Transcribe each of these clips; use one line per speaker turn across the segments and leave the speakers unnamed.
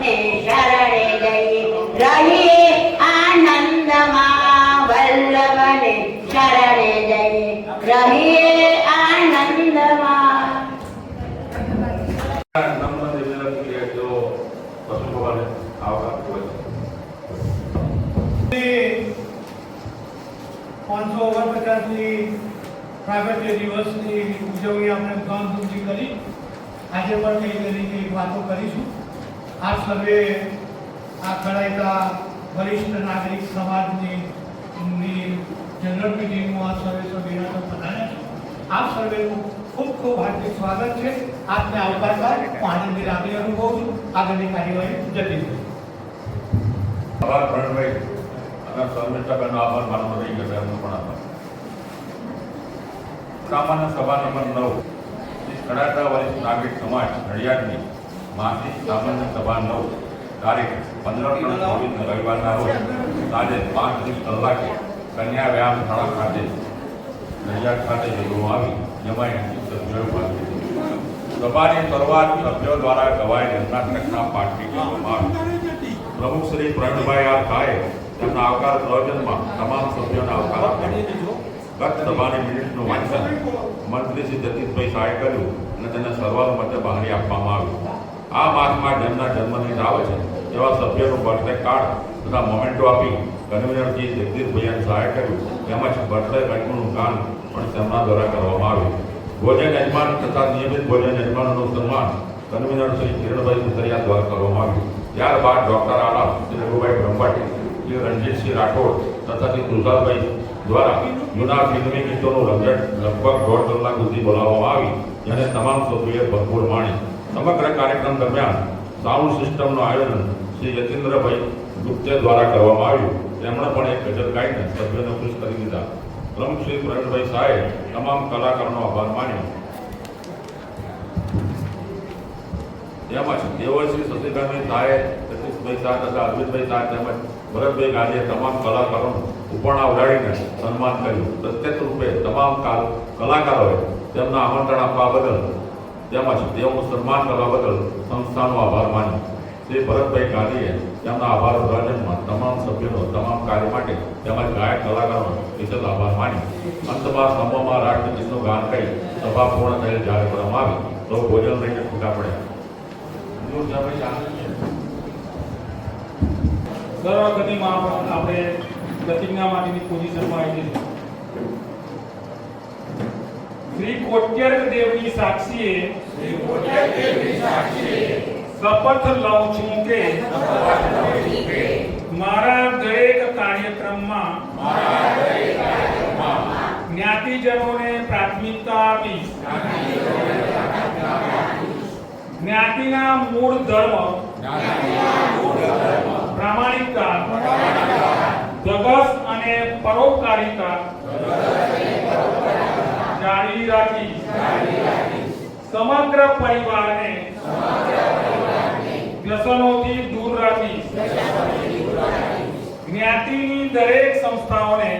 ને શરણે જઈએ રહીએ આનંદમાં વલ્લભને શરણે જઈએ રહીએ આનંદમાં.
પાંચસો 49મી પ્રાગટ્ય દિવસની ઉજવણી આપણે ધામધૂમથી કરી. આજે પણ કઈ તરીકે વાતો કરીશું. આ સર્વે આ ખડાયતા વરિષ્ઠ નાગરિક સમાજની જનરલ મિટિંગમાં આ સર્વે સભ્યોને પધાર્યા છે. આપ સર્વેનું ખૂબ ખૂબ હાર્દિક સ્વાગત છે. આપને આવકારતા આનંદની લાગણી અનુભવું છું. આગળની કાર્યવાહી જલ્દી થઈ.
આભાર પ્રણભાઈ અને સર્વેક્ષકોનો આભાર માનવો નહીં કે એમનો પણ આભાર. સામાન્ય સભા નંબર 9 ખડાતા વરિષ્ઠ નાગરિક સમાજ નડિયાદની માસિક સામાન્ય સભા 9 તારીખ 15/3/24 રવિવારના રોજ સાંજે 5:30 કલાકે કન્યા વ્યાયામ શાળા ખાતે નડિયાદ ખાતે યોજવામાં આવી. જેમાં 80 સભ્યોએ ભાગ લીધો. સભાની શરૂઆત સભ્યો દ્વારા ગવાય જન્માષ્ટકના પાઠથી કરવામાં આવી. પ્રમુખ શ્રી પ્રવીણભાઈ આર ખાએ તેમના આવકાર પ્રવચનમાં તમામ સભ્યોને આવકાર આપ્યો. ગત સભાની મિનિટનું વાંચન મંત્રી શ્રી જતીશભાઈ શાહે કર્યું અને તેને સર્વાનુમતે બહારી આપવામાં આવ્યું. આ માસમાં જેમના જન્મદિન આવે છે તેવા સભ્યોનું બર્થડે કાર્ડ તથા મોમેન્ટો આપી કન્વીનર શ્રી જગદીશભાઈ શાહે કર્યું. તેમજ બર્થડે કાર્ડનું કામ પણ તેમના દ્વારા કરવામાં આવ્યું. ભોજન યજમાન તથા નિયમિત ભોજન યજમાનોનું સન્માન કન્વીનર શ્રી કિરણભાઈ સુતરિયા દ્વારા કરવામાં આવ્યું. ત્યારબાદ ડોક્ટર આલાપ શ્રી રઘુભાઈ બ્રહ્મભટ્ટ, શ્રી રણજીતસિંહ રાઠોડ તથા શ્રી તુષારભાઈ દ્વારા જૂના ફિલ્મી ગીતોનું રંજન લગભગ 1.5 કલાક સુધી બોલાવવામાં આવી, જેને તમામ સભ્યોએ ભરપૂર માણી. સમગ્ર કાર્યક્રમ દરમિયાન સાઉન્ડ સિસ્ટમનું આયોજન શ્રી યતીન્દ્રભાઈ ગુપ્તે દ્વારા કરવામાં આવ્યું. તેમણે પણ એક ગઝલ ગાઈને સભ્યોને ખુશ કરી દીધા. પ્રમુખ શ્રી પ્રવીણભાઈ શાહે તમામ કલાકારોનો આભાર માન્યો. તેમજ દેવશ્રી શશિકાંતભાઈ શાહે, સતીશભાઈ શાહ તથા અરવિંદભાઈ શાહ તેમજ ભરતભાઈ ગાંધીએ તમામ કલાકારોનું ઉપરણા ઉડાડીને સન્માન કર્યું. પ્રત્યેક રૂપે તમામ કલાકારોએ તેમના આમંત્રણ આપવા બદલ તેમજ તેઓનું સન્માન કરવા બદલ સંસ્થાનો આભાર માન્યો. શ્રી ભરતભાઈ ગાંધીએ તેમના આભાર પ્રવચનમાં તમામ સભ્યોનો તમામ કાર્ય માટે તેમજ ગાયક કલાકારોનો વિશેષ આભાર માન્યો. અંતમાં સમૂહમાં રાષ્ટ્રગીતનું ગાન કરી સભા પૂર્ણ થયેલ જાહેર કરવામાં આવી. તો ભોજન લઈને છૂટા પડ્યા.
સર્વગતિમાં આપણે પ્રતિજ્ઞા માટેની પોઝિશનમાં આવી જઈએ. શ્રી કોટ્યર્ક દેવની સાક્ષીએ શપથ લઉં છું કે મારા દરેક કાર્યક્રમમાં જ્ઞાતિજનોને પ્રાથમિકતા આપીશ. જ્ઞાતિના મૂળ ધર્મ પ્રામાણિકતા, ધગસ અને પરોપકારિતા જાળવી રાખી સમગ્ર પરિવારને વ્યસનોથી દૂર રાખી જ્ઞાતિની દરેક સંસ્થાઓને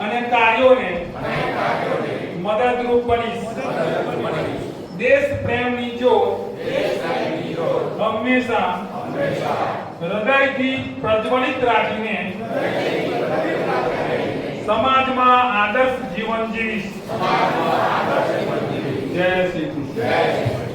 અને કાર્યોને મદદરૂપ બનીશ. દેશ પ્રેમની જ્યોત હંમેશા હૃદયથી પ્રજ્વલિત રાખીને સમાજમાં આદર્શ જીવન જીવીશ. જય શ્રી કૃષ્ણ.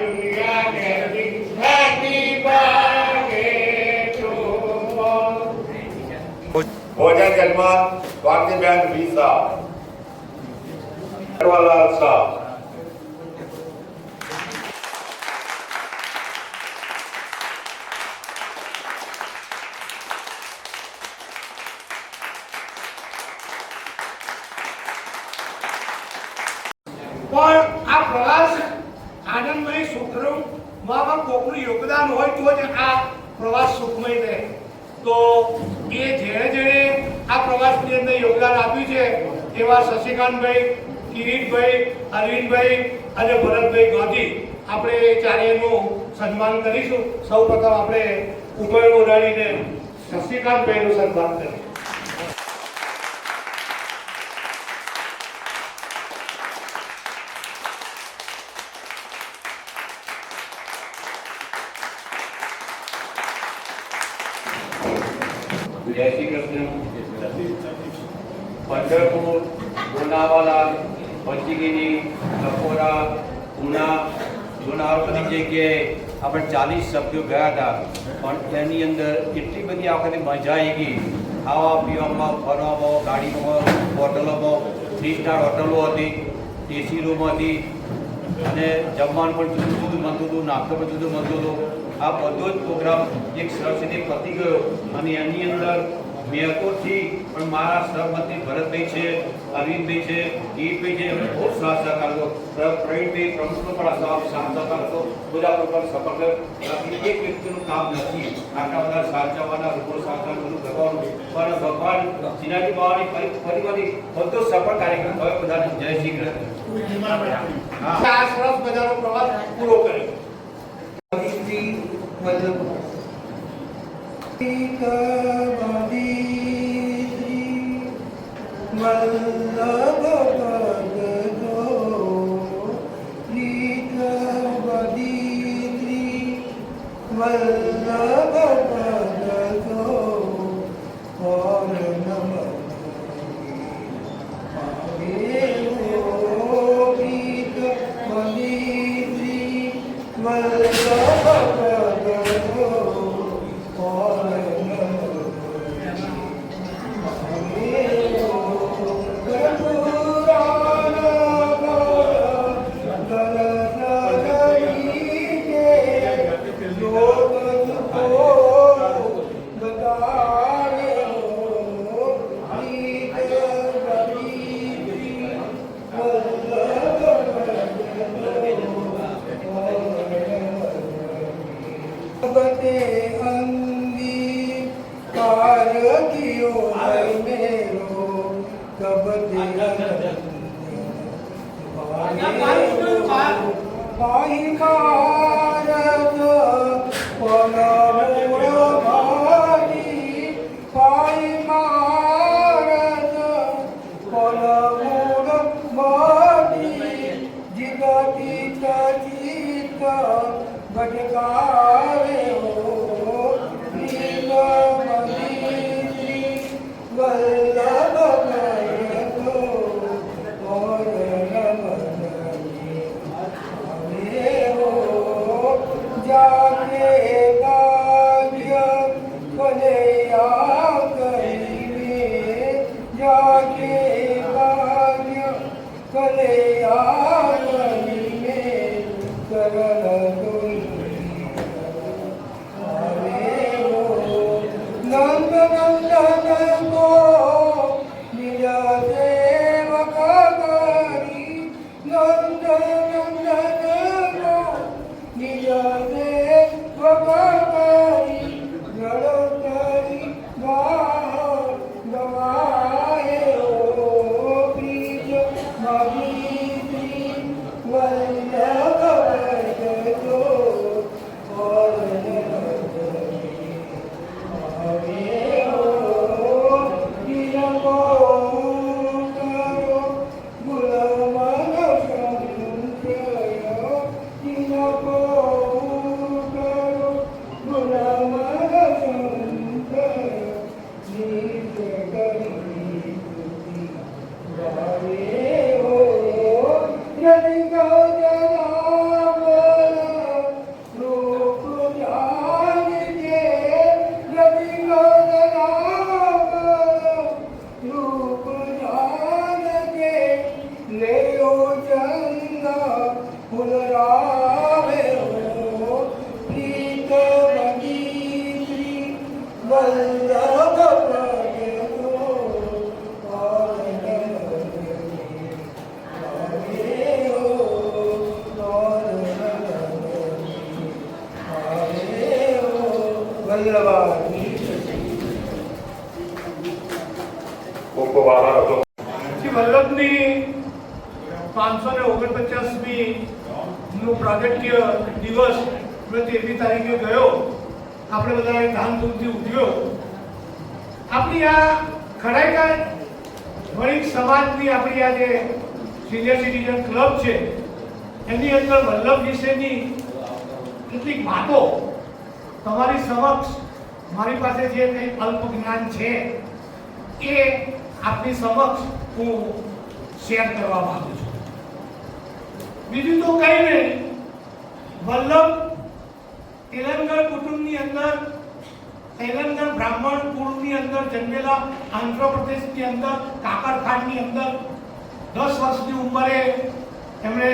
दुनिया
મહેમાન સ્વાતિબેન વી શાહ, કરવાલાલ શાહ,
પણ આ પ્રવાસ આનંદમય સુખરૂપમાં કોકનું યોગદાન હોય તો જ આ પ્રવાસ સુખમય રહે. તો એ જેણે આ પ્રવાસની અંદર યોગદાન આપ્યું છે એવા શશિકાંતભાઈ, કિરીટભાઈ, અરવિંદભાઈ અને ભરતભાઈ ગાંધી આપણે ચારેયનું સન્માન કરીશું. સૌ પ્રથમ આપણે ઉભય ઉડાડીને શશિકાંતભાઈનું સન્માન કરીશું.
જય શ્રી કૃષ્ણ. પંઢરપુર, લોનાવાલા, પંચગીરી, લખોરા, ઉના, જુનાર બધી જગ્યાએ આપણે 40 સભ્યો ગયા હતા. પણ એની અંદર એટલી બધી આ વખતે મજા આવી ગઈ. ખાવા પીવામાં, ફરવામાં, ગાડીમાં, હોટલોમાં, 3 સ્ટાર હોટલો હતી, એસી રૂમ હતી અને જમવાનું પણ જુદું જુદું મળતું હતું, નાસ્તો પણ જુદું મળતું હતું. આ બધો જ પ્રોગ્રામ એક સરસ રીતે પતી ગયો અને એની અંદર મેં તો ઠીક પણ મારા સહમતી ભરતભાઈ છે, અરવિંદભાઈ છે, ગીતભાઈ છે, બહુ સાથ સહકાર હતો. પ્રવીણભાઈ પ્રમુખનો પણ સાથ સહકાર હતો. બધા પ્રકાર સફળ થયો. એક વ્યક્તિનું કામ નથી, આટલા બધા સાચવવાના, રૂપો સાચવવાનું બધું કરવાનું. પણ ભગવાન શ્રીનાથજી બાવાની ફરી બધો સફળ કાર્યક્રમ થયો. બધાને જય શ્રી કૃષ્ણ.
આ સરસ મજાનો પ્રવાસ પૂરો કર્યો. આવે હો પ્રીત બની શ્રી વલ્લભ પ્રગટો શ્રી વલ્લભની 549મી નું પ્રાગટ્ય દિવસ 13મી તારીખે ગયો. આપણે બધા ધામધૂમથી ઉજવ્યો. આપણી આ ખરેખર વણિક સમાજની આપણી આ જે સિનિયર સિટીઝન ક્લબ છે એની અંદર વલ્લભ વિશેની કેટલીક વાતો તમારી સમક્ષ મારી પાસે જે કંઈ અલ્પ જ્ઞાન છે એ આપની સમક્ષ હું શેર કરવા માંગુ છું. બીજું તો કંઈ નહીં, વલ્લભ તેલંગણ કુટુંબની અંદર, તેલંગણ બ્રાહ્મણ કુળની અંદર જન્મેલા, આંધ્રપ્રદેશની અંદર કાકરખાંડની અંદર 10 વર્ષની ઉંમરે એમણે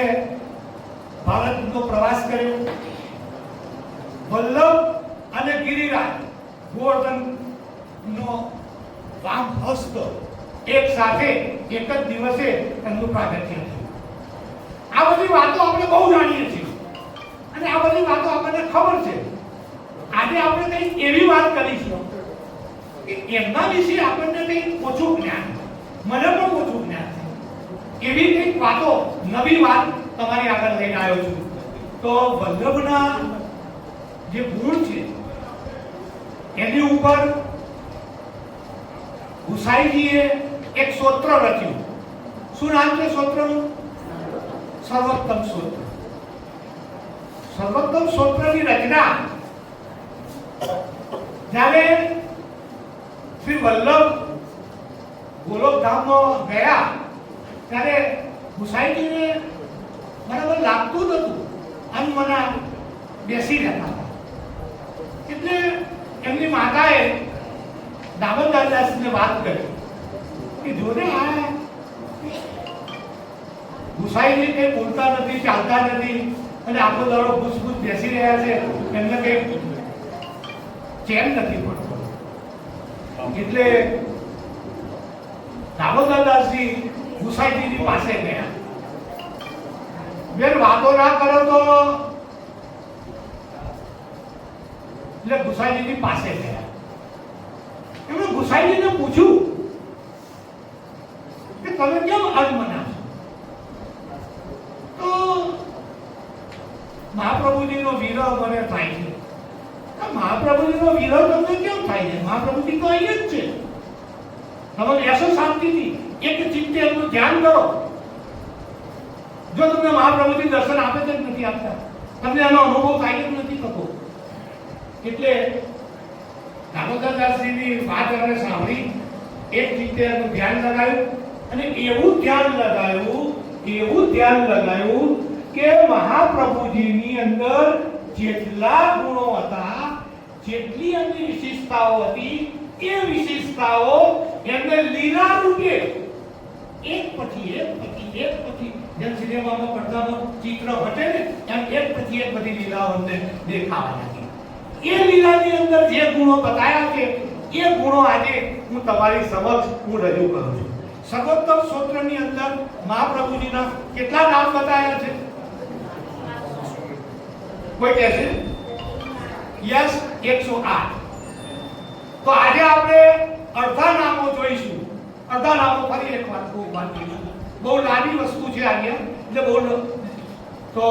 ભારતનો પ્રવાસ કર્યો. વલ્લભ અને ગિરિરાજ ગોવર્ધનનો વામ હસ્ત એક સાથે એક જ દિવસે એમનું પ્રાગટ્ય થયું. આ બધી વાતો આપણે બહુ જાણીએ છીએ અને આ બધી વાતો આપણને ખબર છે. આજે આપણે કંઈક એવી વાત કરીશું કે એમના વિશે આપણને કંઈક ઓછું જ્ઞાન, મને પણ ઓછું જ્ઞાન છે. એવી કંઈક વાતો, નવી વાત તમારી આગળ લઈને આવ્યો છું. તો વલ્લભના જે ગુણ છે એની ઉપર ગુસાઈજીએ એક સ્તોત્ર રચ્યું. શું નામ છે સ્તોત્રનું? સર્વોત્તમ સ્તોત્ર. સર્વોત્તમ સ્તોત્રની રચના જ્યારે શ્રી વલ્લભ ગોલોકધામમાં ગયા ત્યારે ગુસાઈજીને બરાબર લાગતું જ હતું. અનમના બેસી રહેતા હતા. એટલે એમની માતાએ દામોદરદાસને વાત કરી કે જોને આ ગુસાઈજી કંઈ બોલતા નથી, ચાલતા નથી અને આખો દાડો ઘૂસઘૂસ બેસી રહ્યા છે, એમને કંઈ ચેન નથી પડતો. એટલે દામોદરદાસજી ગુસાઈજીની પાસે ગયા. બેન વાતો ના કરો તો. એટલે ગુસાઈજીની પાસે ગયા. એમણે ગુસાઈજીને પૂછ્યું કે તમે કેમ અનમના છો? તો મહાપ્રભુજીનો વિરહ મને થાય છે. મહાપ્રભુજીનો વિરહ તમને કેમ થાય છે? મહાપ્રભુજી તો અહીં જ છે. તમે બેસો શાંતિથી, એક ચિત્તે એમનું ધ્યાન કરો. જો તમને મહાપ્રભુજી દર્શન આપે જ નથી આપતા, તમને એનો અનુભવ થાય જ નથી થતો. એટલે દામોદરદાસજીની વાત એમણે સાંભળી, એક ચિત્તે એનું ધ્યાન લગાવ્યું અને એવું ધ્યાન લગાવ્યું કે મહાપ્રભુજીની અંદર જેટલા ગુણો હતા, જેટલી એમની વિશેષતાઓ હતી, એ વિશેષતાઓ એમને લીલા રૂપે એક પછી જેમ સિનેમામાં પડદાનો ચિત્ર હટે ને એમ એક પછી એક બધી લીલાઓ અમને દેખાવા લાગી. એ લીલાની અંદર જે ગુણો બતાવ્યા છે એ ગુણો આજે હું તમારી સમક્ષ હું રજૂ કરું છું. સર્વોત્તમ સ્તોત્રની અંદર મહાપ્રભુજીના કેટલા નામ બતાવ્યા છે? કોઈ કહે છે? યસ, 108. તો આજે આપણે અડધા નામો જોઈશું. અડધા નામો ફરી એક વાત જોઈશું. બહુ નાની વસ્તુ છે અહીંયા, એટલે બહુ તો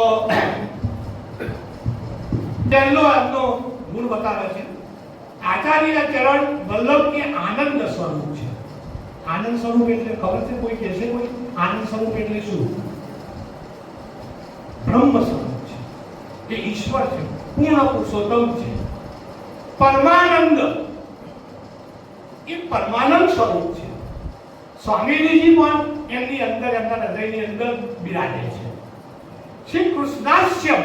પહેલો આજનો ગુણ બતાવે છે આચાર્ય ચરણ વલ્લભ કે આનંદ સ્વરૂપ છે. આનંદ સ્વરૂપ એટલે ખબર છે? કોઈ કહેશે? કોઈ આનંદ સ્વરૂપ એટલે શું? બ્રહ્મ સ્વરૂપ છે, એ ઈશ્વર છે, પૂર્ણ પુરુષોત્તમ છે. પરમાનંદ એ પરમાનંદ સ્વરૂપ છે. સ્વામીજી પણ એમની અંદર, એમના હૃદયની અંદર બિરાજે છે. શ્રી કૃષ્ણાસ્યમ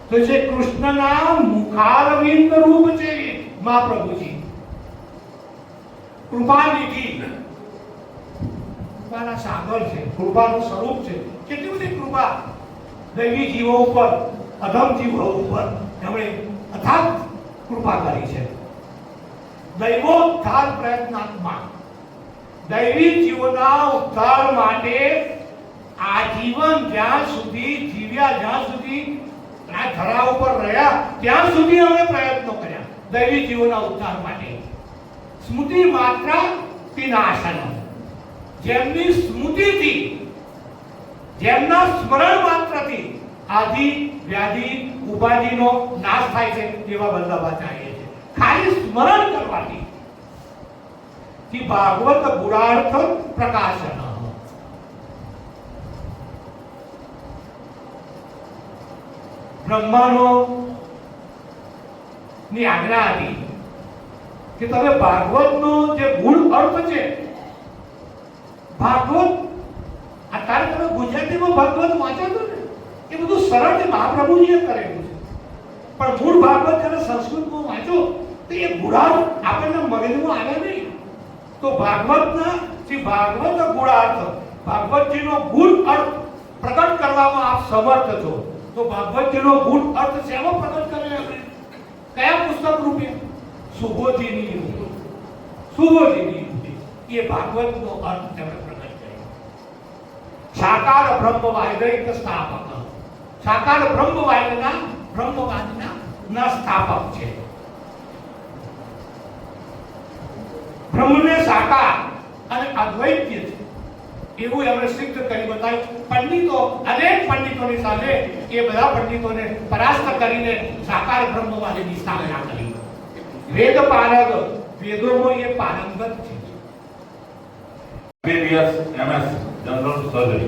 તો છે કૃષ્ણના મુખારવિંદ રૂપ છે મહાપ્રભુજી. કૃપાનિધિ, કૃપાના સાગર છે, કૃપાનું સ્વરૂપ છે. કેટલી બધી કૃપા દૈવી જીવો ઉપર, અધમ જીવો ઉપર એમણે અથાગ કૃપા કરી છે. દૈવોદ્ધાર પ્રયત્નાત્મા, દૈવી જીવોના ઉદ્ધાર માટે આજીવન જ્યાં સુધી જીવ્યા, જ્યાં સુધી આ ધરા ઉપર રહ્યા, ત્યાં સુધી અમે પ્રયત્નો કર્યા દૈવી જીવોના ઉદ્ધાર માટે. સ્મૃતિ માત્ર વિનાશન, જેમની સ્મૃતિથી, જેમના સ્મરણ માત્રથી આદિ વ્યાધિ ઉપાધિનો નાશ થાય છે એવા વલ્લભાચાર્ય છે. ખાલી સ્મરણ કરવાથી कि भागवत गुणार्थ प्रकाशन. બ્રહ્માનો ની આજ્ઞા હતી કે તમે ભાગવતનો જે મૂળ અર્થ છે, ભાગવત અત્યારે તમે ગુજરાતીમાં ભાગવત વાંચો છો ને એ બધું સરળ મહાપ્રભુજીએ કરેલું છે, પણ મૂળ ભાગવત જ્યારે સંસ્કૃતમાં વાંચો તો એ ગુણાર્થ આપણને મગજમાં આવે નહીં. તો ભાગવતના જે ભાગવત ગુણાર્થ, ભાગવતજીનો ગુણ અર્થ પ્રગટ કરવામાં આપ સમર્થ છો. તો ભાગવતજીનો ગુણ અર્થ શેમાં પ્રગટ કરે આપણે? કયા પુસ્તક રૂપે? સુબોધીની યુક્તિ. સુબોધીની યુક્તિ એ ભાગવતનો અર્થ તેમણે પ્રગટ કર્યો. સાકાર બ્રહ્મવાદિક સ્થાપક, સાકાર બ્રહ્મવાદના સ્થાપક છે. બ્રહ્મને સાકાર અને અદ્વૈત છે એવું એમણે સિદ્ધ કરી બતાવ્યું. પંડિતો, અનેક પંડિતોની સાથે એ બધા પંડિતોને પરાસ્ત કરીને સાકાર બ્રહ્મવાદની સ્થાપના કરી. વેદ પારગ, વેદોમાં એ પારંગત છે.
MBBS MS General Surgery,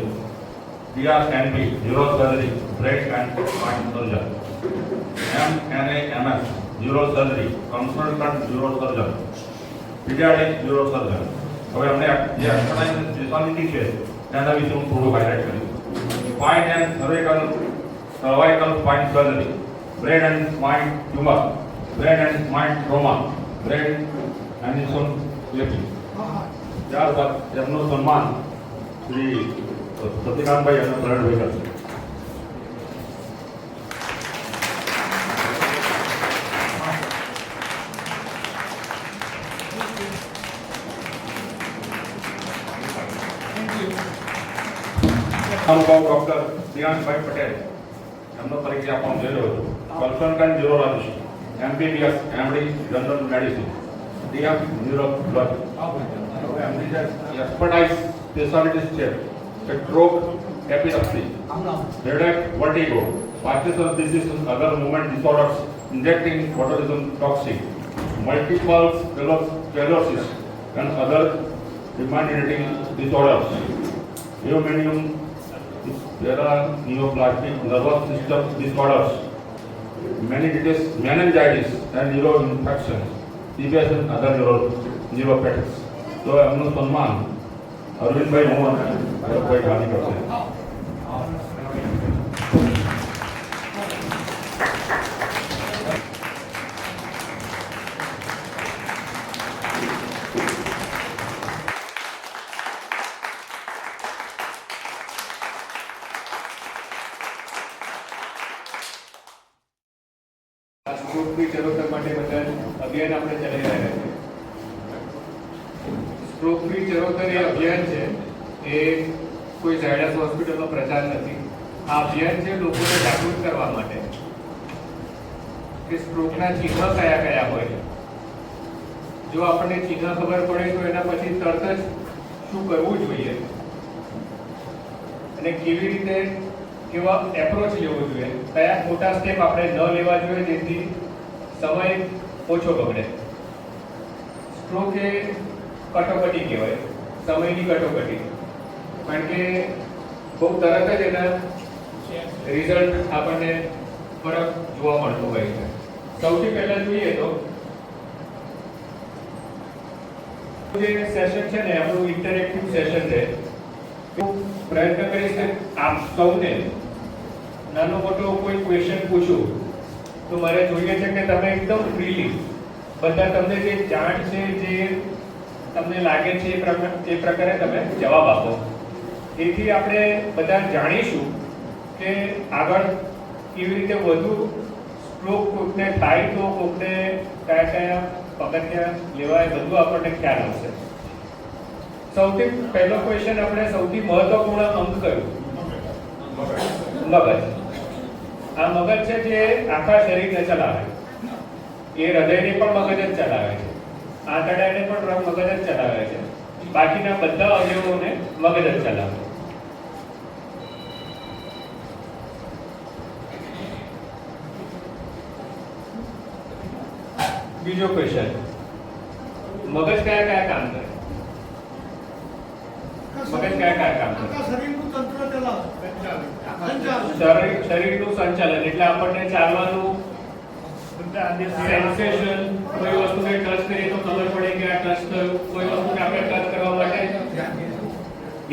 DRNB Neurosurgery, Brain and Spine Surgeon, MNA MS Neurosurgery, Consultant Neurosurgeon, Pediatric Neurosurgeon. હવે અમને જે અર્થાની સ્પેશિયાલિટી છે તેના વિશે હું થોડું હાઇલાઇટ કરીશ. Spine and cervical spine surgery, brain and spine tumour, brain and spine trauma, brain aneurysm clipping. ત્યારબાદ તેમનું સન્માન શ્રી સતીકાંતભાઈ અને પ્રવીણભાઈ કરશે. અનુભવ ડોક્ટર દિયાનભાઈ પટેલ, એમનો પરિચય આપવાનો જઈ રહ્યો છું. Consultant neurologist, MBBS MD general medicine, DM neurology. એમની જે એક્સપર્ટાઇઝ સ્પેશિયાલિટીઝ છે કે stroke, epilepsy, headache, vertigo, Parkinson's disease and other movement disorders, injecting botulism toxin, multiple sclerosis and other demand-eating disorders, neomanium, neoplastic nervous system disorders, meningitis and neuro infections, CBS and other neuropathies. તો એમનું સન્માન અરવિંદભાઈ મોહન ભાઈ ગાંધી કરશે.
સ્ટ્રોકની ચરોતર માટે બધા અભિયાન આપણે ચલાવી રહ્યા છીએ. સ્ટ્રોકની ચરોતર એ અભિયાન છે એ કોઈ ઝાયડસ હોસ્પિટલનો પ્રચાર નથી. આ અભિયાન છે લોકોને જાગૃત કરવા માટે કે સ્ટ્રોકના ચિહ્ન કયા કયા હોય. જો આપણને ચિહ્ન ખબર પડે તો એના પછી તરત જ શું કરવું જોઈએ અને કેવી રીતે કેવા એપ્રોચ લેવો જોઈએ, કયા મોટા સ્ટેપ આપણે ન લેવા જોઈએ જેથી સમય ઓછો બગડે. સ્ટ્રોક એ કટોકટી કહેવાય, સમયની કટોકટી, કારણ કે બહુ તરત જ એના રિઝલ્ટ આપણને ફરક જોવા મળતો હોય છે. સૌથી પહેલા જોઈએ તો જે સેશન છે ને આપણું ઇન્ટરેક્ટિવ સેશન છે. હું પ્રયત્ન કરીશ કે આપ સૌને નાનો મોટો કોઈ ક્વેશ્ચન પૂછું તો મારે જોઈએ છે કે તમે એકદમ ફ્રીલી બધા તમને જે જાણ છે, જે તમને લાગે છે એ પ્રકારે તમે જવાબ આપો. એથી આપણે બધા જાણીશું કે આગળ કેવી રીતે વધુ સ્ટ્રોક કોકને થાય તો કોકને કયા કયા પગથિયા લેવાય બધું આપણને ખ્યાલ આવશે. સૌથી પહેલો ક્વેશ્ચન આપણે સૌથી મહત્વપૂર્ણ અંગ કયું? મગજ. આ મગજ છે જે આખા શરીરને ચલાવે. એ હૃદયને પણ મગજ જ ચલાવે છે, આંતરડાને પણ મગજ જ ચલાવે છે, બાકીના બધા અવયવોને મગજ જ ચલાવે. બીજો ક્વેશ્ચન, મગજ કયા કયા કામ કરે? મગજ કયા કયા કામ કરે?
આખા શરીરનું તંત્ર ચલાવે.
શરીરનું સંચાલન એટલે આપણને ચાલવાનું સેન્સેશન, કોઈ વસ્તુને ટચ કરીએ તો ખબર પડે કે આ ટચ થયું, કોઈ વસ્તુને આપણે ટચ કરવા માટે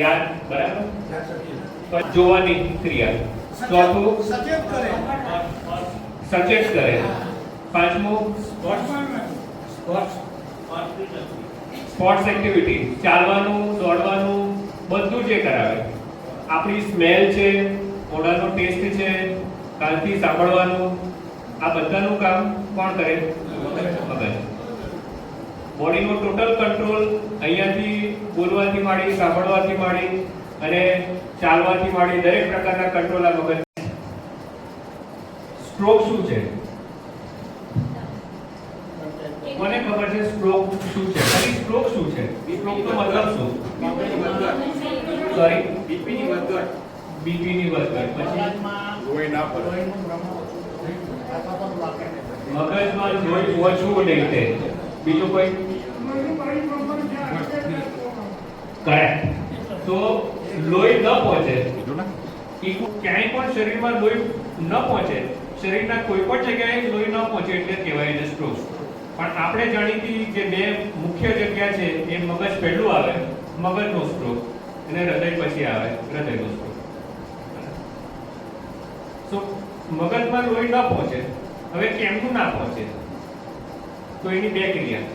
યાદ, બરાબર? પછી જોવાની ક્રિયા. ચોથું
સચેત કરે.
સચેત કરે. પાંચમું સ્પોર્ટ્સ એક્ટિવિટી, ચાલવાનું, દોડવાનું, બધું જે કરાવે. આપણી સ્મેલ છે, મોઢાનો ટેસ્ટ છે, કાનથી સાંભળવાનું, આ બધાનું કામ કોણ કરે? મગજ. બોડીનો ટોટલ કંટ્રોલ અહીંયાથી બોલવાથી માંડી, સાંભળવાથી માંડી અને ચાલવાથી માંડી દરેક પ્રકારના કંટ્રોલ આ મગજ. સ્ટ્રોક શું છે? કોને ખબર છે સ્ટ્રોક શું છે? ખાલી સ્ટ્રોક શું છે? સ્ટ્રોક નો મતલબ શું? સોરી, બીપી ની વધઘટ. બીપી ની વધઘટ. પછી
લોહી ના પડે.
મગજમાં લોહી ઓછું નહીં થાય. બીજું કોઈ? કરેક્ટ. તો લોહી ન પહોંચે, ક્યાંય પણ શરીરમાં લોહી ન પહોંચે, શરીરના કોઈ પણ જગ્યાએ લોહી ન પહોંચે એટલે કહેવાય એને સ્ટ્રોક. પણ આપણે જાણીતી જે બે મુખ્ય જગ્યા છે એ મગજ પહેલું આવે, મગજનો સ્ટ્રોક, અને હૃદય પછી આવે હૃદયનો સ્ટ્રોક. સો મગજમાં લોહી ન પહોંચે. હવે કેમનું ના પહોંચે? તો એની બે ક્રિયા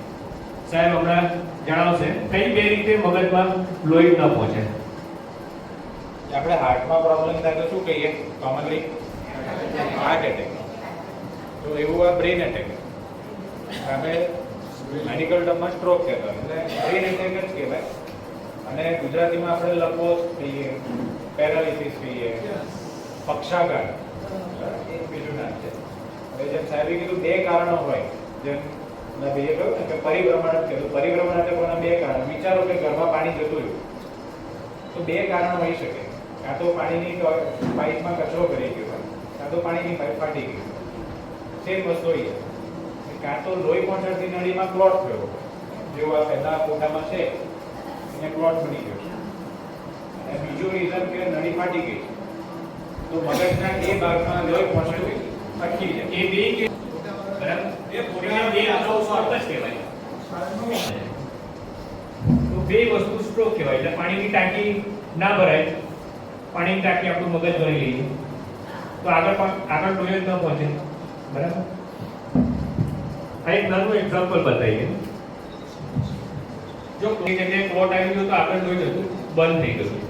સાહેબ હમણાં જણાવશે. કઈ બે રીતે મગજમાં લોહી ન પહોંચે?
આપણે હાર્ટમાં પ્રોબ્લેમ થાય તો શું કહીએ કોમનલી? Heart attack. તો એવું આ બ્રેન એટેક. આપણે મેડિકલ ટર્મમાં સ્ટ્રોક કહેવાય, એટલે બ્રેન એટેક જ કહેવાય. અને ગુજરાતીમાં આપણે લકવો કહીએ, પેરાલિસિસ કહીએ, પક્ષાઘાત એ બીજું નામ છે. હવે જેમ સાહેબે કીધું બે કારણો હોય, જેમ મેં ભાઈએ કહ્યું ને કે પરિભ્રમણ કીધું. પરિભ્રમણ એટલે કોના? બે કારણ. વિચારો કે ઘરમાં પાણી જતું રહ્યું તો બે કારણ હોઈ શકે. કાં તો પાણીની પાઇપમાં કચરો ભરાઈ ગયો હોય, કાં તો પાણીની પાઇપ ફાટી ગઈ. સેમ વસ્તુ હોય છે. કાં તો લોહી પહોંચાડતી નળીમાં ક્લોટ થયો, જેવો આ પહેલા ફોટામાં છે એને ક્લોટ બની ગયો. અને બીજું રીઝન કે નળી ફાટી ગઈ, તો મગજના એ ભાગમાં લોહી પહોંચતું અટકી જાય.
એ બે કે બરાબર, એ પૂરા બે આનો સ્વાર્થ જ કહેવાય. તો બે વસ્તુ સ્ટ્રોક કહેવાય. એટલે પાણીની ટાંકી ના ભરાય, પાણીની ટાંકી આપણું મગજ ભરી લઈએ તો આગળ લોહી જ ન પહોંચે. બરાબર. આ એક નાનું એક્ઝામ્પલ બતાવીએ. જો કોઈ જગ્યાએ ક્લોટ આવી ગયો તો આગળ લોહી જતું બંધ થઈ ગયું,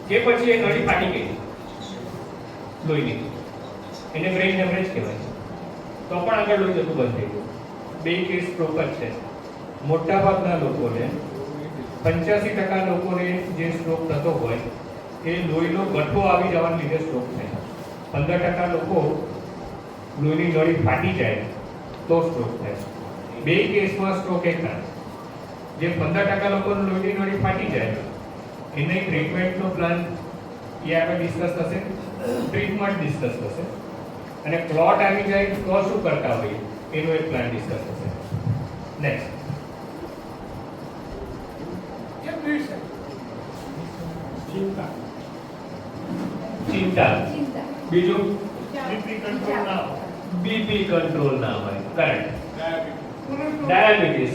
કે પછી એ નળી ફાટી ગઈ લોહીની, એને બ્રેઇન હેમરેજ કહેવાય, તો પણ આગળ લોહી જતું બંધ થઈ ગયું. બે કેસ સ્ટ્રોક જ છે. મોટાભાગના લોકોને 85% લોકોને જે સ્ટ્રોક થતો હોય એ લોહીનો ગઠ્ઠો આવી જવાને લીધે સ્ટ્રોક થાય. 15% લોકો લોહીની નળી ફાટી જાય તો સ્ટ્રોક થાય. બે કેસમાં સ્ટ્રોક એક થાય. જે 15% લોકોને લોહીની નળી ફાટી જાય એને ટ્રીટમેન્ટનો પ્લાન એ આગળ ડિસ્કસ થશે, ટ્રીટમેન્ટ ડિસ્કસ થશે. અને ક્લોટ આવી જાય તો શું કરતા હોય એનો એક પ્લાન ડિસ્કસ થશે. નેક્સ્ટ, ચિંતા. બીજું બીપી કંટ્રોલ ના હોય. Correct. Diabetes,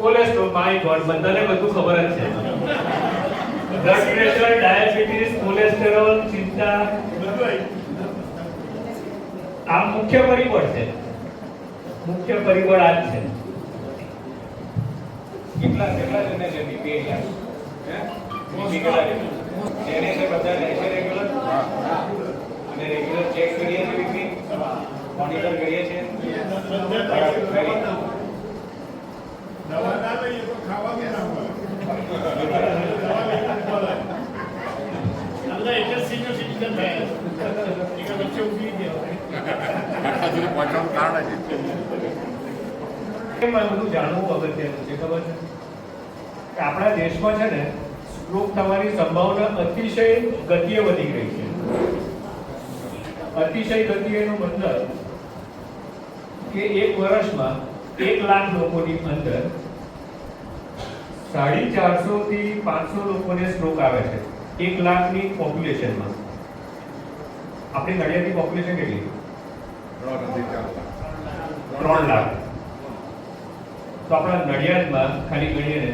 cholesterol, my God, બધાને બધું ખબર જ છે. બ્લડ પ્રેશર, ડાયાબિટીસ, કોલેસ્ટેરોલ, ચિંતા, આ મુખ્ય પરિબળ છે. મુખ્ય પરિબળ આ જ છે.
કેટલા જણને છે બીપી? હે? બીપી કેટલા છે? એને છે બધા રહે છે રેગ્યુલર અને રેગ્યુલર ચેક કરીએ છીએ વીકલી મોનિટર કરીએ છીએ
દવા ના લઈએ તો ખાવાનું ના મળે. આપણે એક જ સિનિયર સિટીઝન થયા એક વચ્ચે ઉભી ગયા
એમાં બધું જાણવું અગત્યનું છે, ખબર છે કે આપણા દેશમાં છે ને સ્ટ્રોક થવાની સંભાવના અતિશય ગતિએ વધી ગઈ છે. અતિશય ગતિએ નો મતલબ કે એક વર્ષમાં 1 લાખ લોકોની અંદર 450 થી 500 લોકોને સ્ટ્રોક આવે છે 1 લાખની પોપ્યુલેશનમાં. આપણી નડિયાદની પોપ્યુલેશન કેટલી? 3 લાખ. તો આપણા નડિયાદમાં ખાલી ગણીએ ને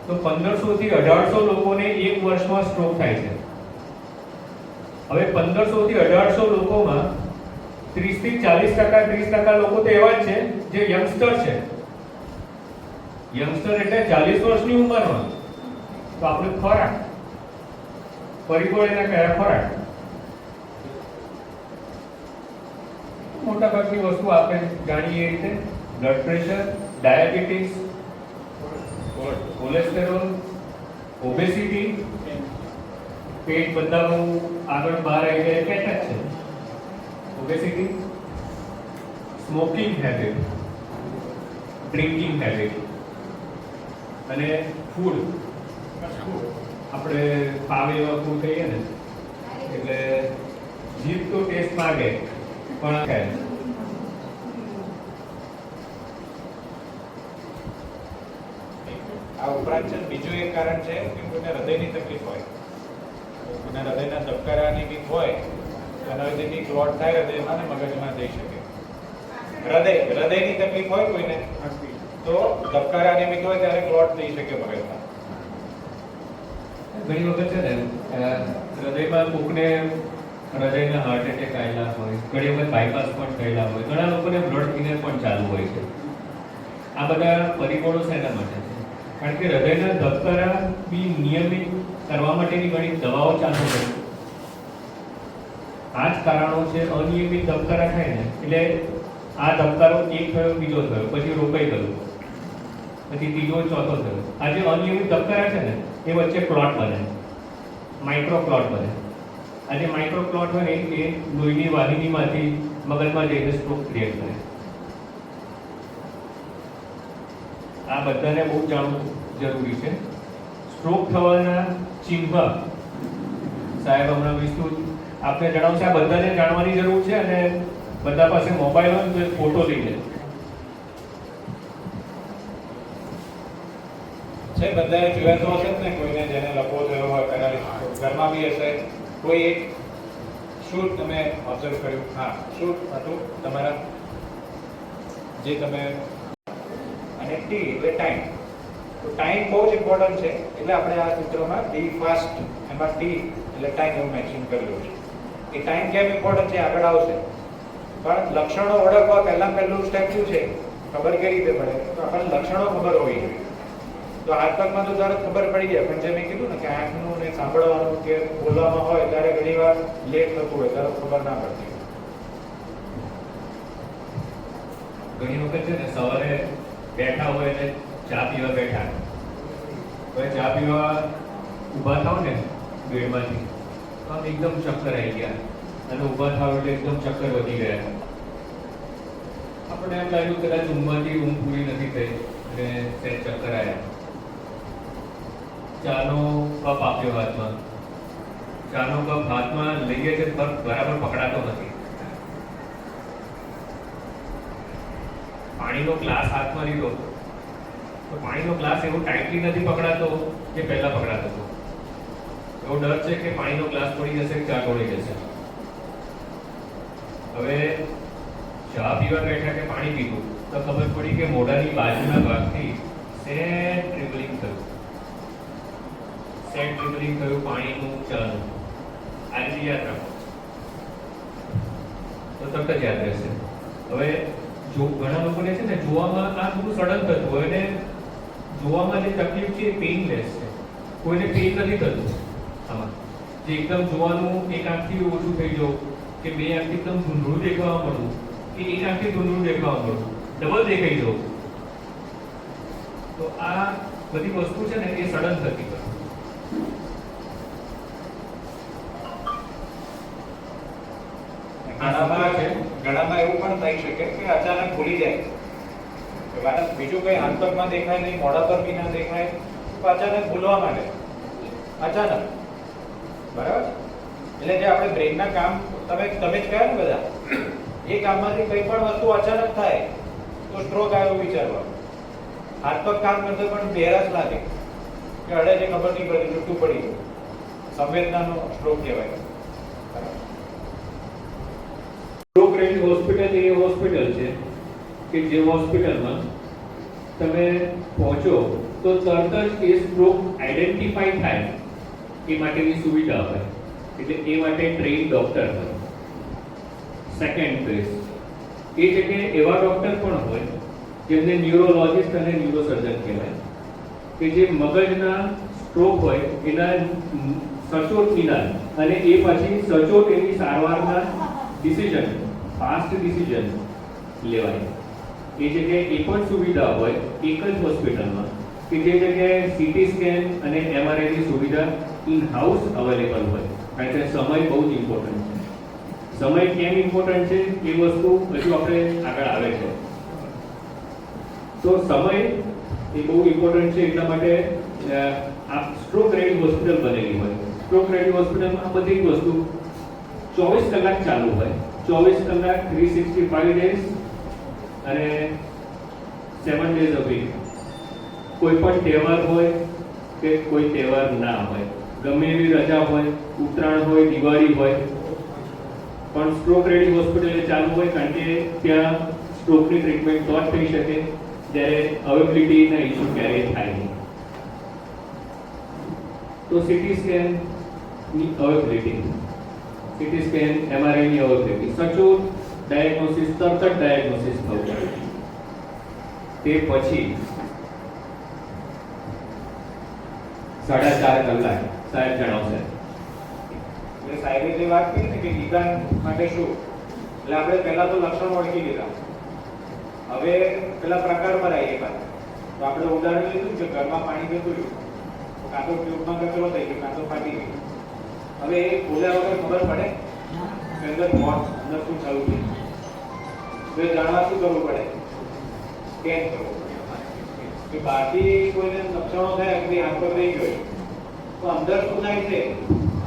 તો 1500 થી 1800 લોકોને એક વર્ષમાં સ્ટ્રોક થાય છે. હવે 1500 થી 1800 લોકોમાં 30 થી 40% લોકો તો એવા જ છે જે યંગસ્ટર છે. યંગસ્ટર એટલે 40 વર્ષની ઉંમરમાં. તો આપણે ખોરાક પરિબળ એના કયા? ખોરાક. મોટા ભાગની વસ્તુ આપણે જાણીએ એ રીતે blood pressure, diabetes, cholesterol, obesity, પેટ બધાનું આગળ બહાર આવી જાય પેટ જ છે. Obesity, smoking habit, drinking habit અને ફૂડ. આપણે પાવે એવા ફૂડ કહીએ ને એટલે જીભ તો ટેસ્ટ માંગે પણ ખાય.
આ ઉપરાંત છે બીજું એક કારણ છે કે કોઈને હૃદયની તકલીફ હોય, કોઈને હૃદયના ધબકારાની બીક હોય તો એના લીધે ક્લોટ થાય હૃદયમાં અને મગજમાં જઈ શકે. હૃદયની તકલીફ હોય કોઈને તો ધબકારાની બીક હોય ત્યારે ક્લોટ થઈ શકે મગજમાં.
ઘણી વખત છે ને હૃદયમાં કોકને હૃદયના હાર્ટ એટેક આવેલા હોય, ઘણી વખત બાયપાસ પણ થયેલા હોય, ઘણા લોકોને બ્લડ થિનર પણ ચાલુ હોય છે. આ બધા પરિબળો શેના માટે છે? કારણ કે હૃદયના ધબકારા બી નિયમિત કરવા માટેની ઘણી દવાઓ ચાલુ હોય. આ જ કારણો છે. અનિયમિત ધબકારા થાય ને એટલે આ ધબકારો એક થયો, બીજો થયો, પછી રોકાઈ ગયો, પછી ત્રીજો, ચોથો થયો. આ જે અનિયમિત ધબકારા છે ને એ વચ્ચે ક્લોટ બને, માઇક્રો ક્લોટ બને. આ જે માઇક્રો ક્લોટ હોય એ લોહીની વાહિનીમાંથી મગજમાં જઈને સ્ટ્રોક ક્રિએટ કરે. આ બધાને બહુ જાણવું જરૂરી છે. સ્ટ્રોક થવાના ચિહ્ન સાહેબ હમણાં વિસ્તૃત આપને જણાવશે. આ બધાને જાણવાની જરૂર છે અને બધા પાસે મોબાઈલ હોય તો ફોટો લઈ લે
છે. બધાએ જોયા તો હશે જ ને, કોઈને જેને લકવો થયો હોય પેલા ઘરમાં બી હશે. કોઈ એક શું તમે ઓબ્ઝર્વ કર્યું? હા, શું હતું તમારા જે તમે અને ટી એટલે ટાઈમ. તો ટાઈમ બહુ જ ઇમ્પોર્ટન્ટ છે. એટલે આપણે આ સૂત્રમાં ડી ફાસ્ટ એમાં ટી એટલે ટાઈમ એવું મેન્શન કરેલું છે. એ ટાઈમ કેમ ઇમ્પોર્ટન્ટ છે આગળ આવશે. પણ લક્ષણો ઓળખવા પહેલું સ્ટેપ શું છે? ખબર કઈ રીતે પડે? તો આપણને લક્ષણો ખબર હોવી જોઈએ. તો હાથ પગમાં તો તરત ખબર પડી જાય, પણ જે મેં કીધું ને કે આંખનું ને સાંભળવાનું કે બોલવામાં હોય ત્યારે ઘણી વાર લેટ થતું હોય, તરત ખબર ના પડતી.
ઘણી વખત છે ને સવારે બેઠા હોય એટલે ચા પીવા બેઠા, હવે ચા પીવા ઊભા થાવ ને બેડમાંથી તો આમ એકદમ ચક્કર આવી ગયા અને ઊભા થાવ એટલે એકદમ ચક્કર વધી ગયા. આપણને એમ લાગ્યું કદાચ ઊંઘમાંથી ઊંઘ પૂરી નથી થઈ અને તે ચક્કર આવ્યા. ચાનો કપ આપ્યો હાથમાં, ચાનો કપ હાથમાં લઈએ છે પણ બરાબર પકડાતો નથી. પાણીનો ગ્લાસ હાથમાં લીધો તો પાણીનો ગ્લાસ એવો ટાઈટલી નથી પકડાતો કે પહેલા પકડાતો હતો. એવો ડર છે કે પાણીનો ગ્લાસ પડી જશે, ચા ઢોળી જશે. હવે ચા પીવા બેઠા કે પાણી પીધું તો ખબર પડી કે મોઢાની બાજુના ભાગથી સેટ ટ્રિબલિંગ થયું, પાણીનું ચાનું. આ રીતે યાદ રાખો તો તરત જ યાદ રહેશે. હવે જો ઘણા લોકોને છે ને જોવામાં આ થોડું સડન થતું હોય ને જોવામાં જે તકલીફ છે એ પેઇનલેસ છે. કોઈને પેઇન નથી થતું આમાં, જે એકદમ જોવાનું એક આંખથી ઓછું થઈ જવું કે બે આંખથી એકદમ ધૂંધળું દેખાવા મળવું કે એક આંખથી ધૂંધળું દેખાવા મળવું, ડબલ દેખાઈ જવું. તો આ બધી વસ્તુ છે ને એ સડન થતી હોય.
ઘણામાં એવું પણ થઈ શકે કે અચાનક ભૂલી જાય, બીજું કઈ હાથ પગમાં દેખાય નહીં, મોઢા પર બી ના દેખાય, તો અચાનક ભૂલવા માંડે, અચાનક. બરાબર? એટલે જે આપણે બ્રેનના કામ તમે જ કહ્યા ને બધા, એ કામમાંથી કઈ પણ વસ્તુ અચાનક થાય તો સ્ટ્રોક આવ્યો વિચારવા. હાથ પગ કામ કરતો પણ બેરાશ લાગે કે અડે જે ખબર નહીં પડતી, છૂટું પડી ગયું, સંવેદનાનો સ્ટ્રોક કહેવાય.
સ્ટ્રોક રેડી હોસ્પિટલ એ હોસ્પિટલ છે કે જે હોસ્પિટલમાં તમે પહોંચો તો તરત જ એ સ્ટ્રોક આઈડેન્ટિફાઈ થાય એ માટેની સુવિધા હોય, એટલે એ માટે ટ્રેન ડોક્ટર હોય. સેકન્ડ ફેઝ એ જગ્યાએ એવા ડોક્ટર પણ હોય જેમને ન્યુરોલોજિસ્ટ અને ન્યુરોસર્જન કહેવાય, કે જે મગજના સ્ટ્રોક હોય એના સચોટ નિદાન અને એ પછી સચોટ એની સારવારના ડિસિઝન, ફાસ્ટ ડિસિઝન લેવાય. એ જગ્યાએ એ પણ સુવિધા હોય એક જ હોસ્પિટલમાં કે જે જગ્યાએ સીટી સ્કેન અને એમઆરઆઈની સુવિધા ઇન હાઉસ અવેલેબલ હોય. કારણ કે સમય બહુ જ ઇમ્પોર્ટન્ટ છે. સમય કેમ ઇમ્પોર્ટન્ટ છે એ વસ્તુ હજુ આપણે આગળ આવે છે. તો સમય એ બહુ ઇમ્પોર્ટન્ટ છે, એટલા માટે આ સ્ટ્રોક રેડી હોસ્પિટલ બનેલી હોય. સ્ટ્રોક રેડી હોસ્પિટલમાં આ બધી વસ્તુ 24 કલાક ચાલુ હોય, 24 કલાક 365 ડેઝ અને 7 ડેઝ અ વીક. કોઈ પણ તહેવાર હોય કે કોઈ તહેવાર ના હોય, ગમે એવી રજા હોય, ઉત્તરાયણ હોય, દિવાળી હોય, પણ સ્ટ્રોક રેડી હોસ્પિટલ ચાલુ હોય, કારણ કે ત્યાં સ્ટ્રોકની ટ્રીટમેન્ટ તો જ થઈ શકે જ્યારે અવેબિલિટીના ઇસ્યુ ક્યારેય થાય નહીં. તો સીટી સ્કેનની અવેબિલિટી, સીટી સ્કેન, એમઆરઆઈની અવેબિલિટી, સચોટ ડાયગ્નોસિસ, તરત જ ડાયગ્નોસિસ થવું. તે પછી 4.5 કલાક સાહેબ જણાવશે.
એટલે સાહેબે જે વાત કરી ને કે નિદાન માટે શું, એટલે આપણે પહેલા તો લક્ષણો ઓળખી લીધા. હવે પેલા પ્રકારમાં આવીએ પાછા. તો આપણે ઉદાહરણ લીધું કે ઘરમાં પાણી જતું રહ્યું, કાં તો ટ્યુબમાં કચરો થઈ ગયો, કાં તો ફાટી ગયું. હવે એ ખોલ્યા વગર ખબર પડે કે અંદર શું થયું છે. તો એ જાણવા શું કરવું પડે? સ્કેન કરવું પડે. કે બહારથી કોઈને લક્ષણો થાય કે હાથ પગ રહી ગયો, તો અંદર શું થાય છે?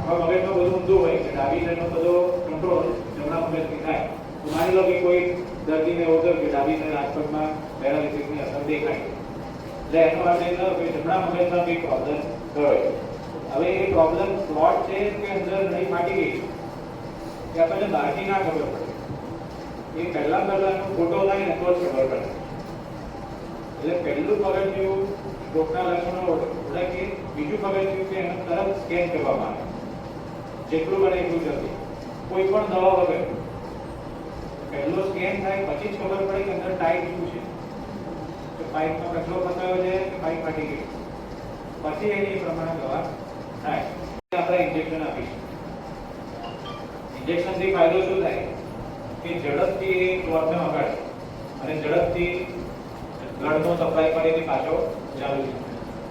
આપણા મગજમાં બધું ઊંધું હોય કે ડાબી સાઈડનો બધો કંટ્રોલ જમણા મગજથી થાય. તો માની લો કે કોઈ દર્દીને એવું થયું કે ડાબી સાઈડ હાથ પગમાં પેરાલિસિસની અસર દેખાય, એટલે એનો અર્થ એ થયો કે જમણા મગજમાં કંઈક પ્રોબ્લેમ થયો. હવે એ પ્રોબ્લેમ ક્લોટ છે કે અંદર નહીં ફાટી ગઈ એ આપણને બહારથી ના ખબર પડે. એ પહેલાનો ફોટો થાય ને તો જ ખબર પડે. એટલે પહેલું પગથિયું સ્ટ્રોકના લક્ષણો ઓળખીએ, બીજું પગથિયું કે એને તરત સ્કેન કરવામાં આવે, જેટલું બને એટલું જલ્દી, કોઈ પણ દવા વગર. પહેલો સ્કેન થાય પછી જ ખબર પડે કે અંદર ટાઈપ શું છે, કે પાઇપનો કચરો ફસાયો છે કે પાઇપ ફાટી ગઈ, પછી એની પ્રમાણે દવા થાય. આપણે ઇન્જેક્શન આપીશું. ઇન્જેક્શનથી ફાયદો શું થાય કે ઝડપથી એ ક્લોટને વગાડે અને ઝડપથી બ્લડનો સપ્લાય ફરીથી પાછો ચાલુ છે.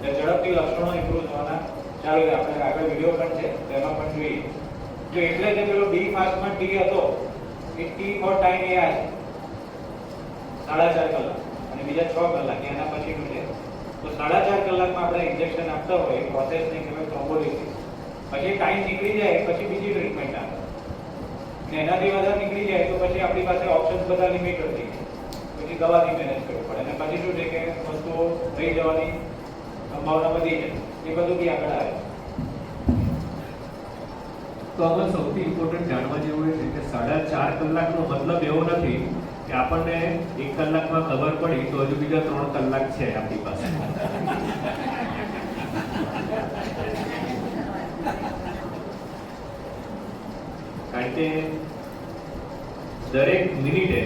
એટલે ઝડપથી લક્ષણો ઇમ્પ્રુવ થવાના ચાલુ છે. આપણે આગળ વિડીયો પણ છે તેમાં પણ જોઈએ. જો એટલે જે પેલો બી ફાસ્ટમાં ટી હતો એ ટી ફોર ટાઈમ એ આ છે 4.5 કલાક અને બીજા 6 કલાક એના પછીનું છે. તો 4.5 કલાકમાં આપણે ઇન્જેક્શન આપતા હોય એ પ્રોસેસને કહેવાય થ્રોમ્બોલિસિસ. પછી ટાઈમ નીકળી જાય પછી બીજી ટ્રીટમેન્ટ આપે અને એનાથી વધારે નીકળી જાય તો પછી આપણી પાસે ઓપ્શન્સ બધા લિમિટેડ થઈ જાય. પછી દવાથી મેનેજ કરવું પડે અને પછી શું છે કે વસ્તુઓ રહી જવાની સંભાવના વધી જાય. એ બધું બી આગળ આવે.
તો આમાં સૌથી ઇમ્પોર્ટન્ટ જાણવા જેવું એ છે કે 4.5 કલાકનો મતલબ એવો નથી કે આપણને 1 કલાકમાં ખબર પડી તો હજુ બીજા 3 કલાક છે આપણી પાસે. કારણ કે દરેક મિનિટે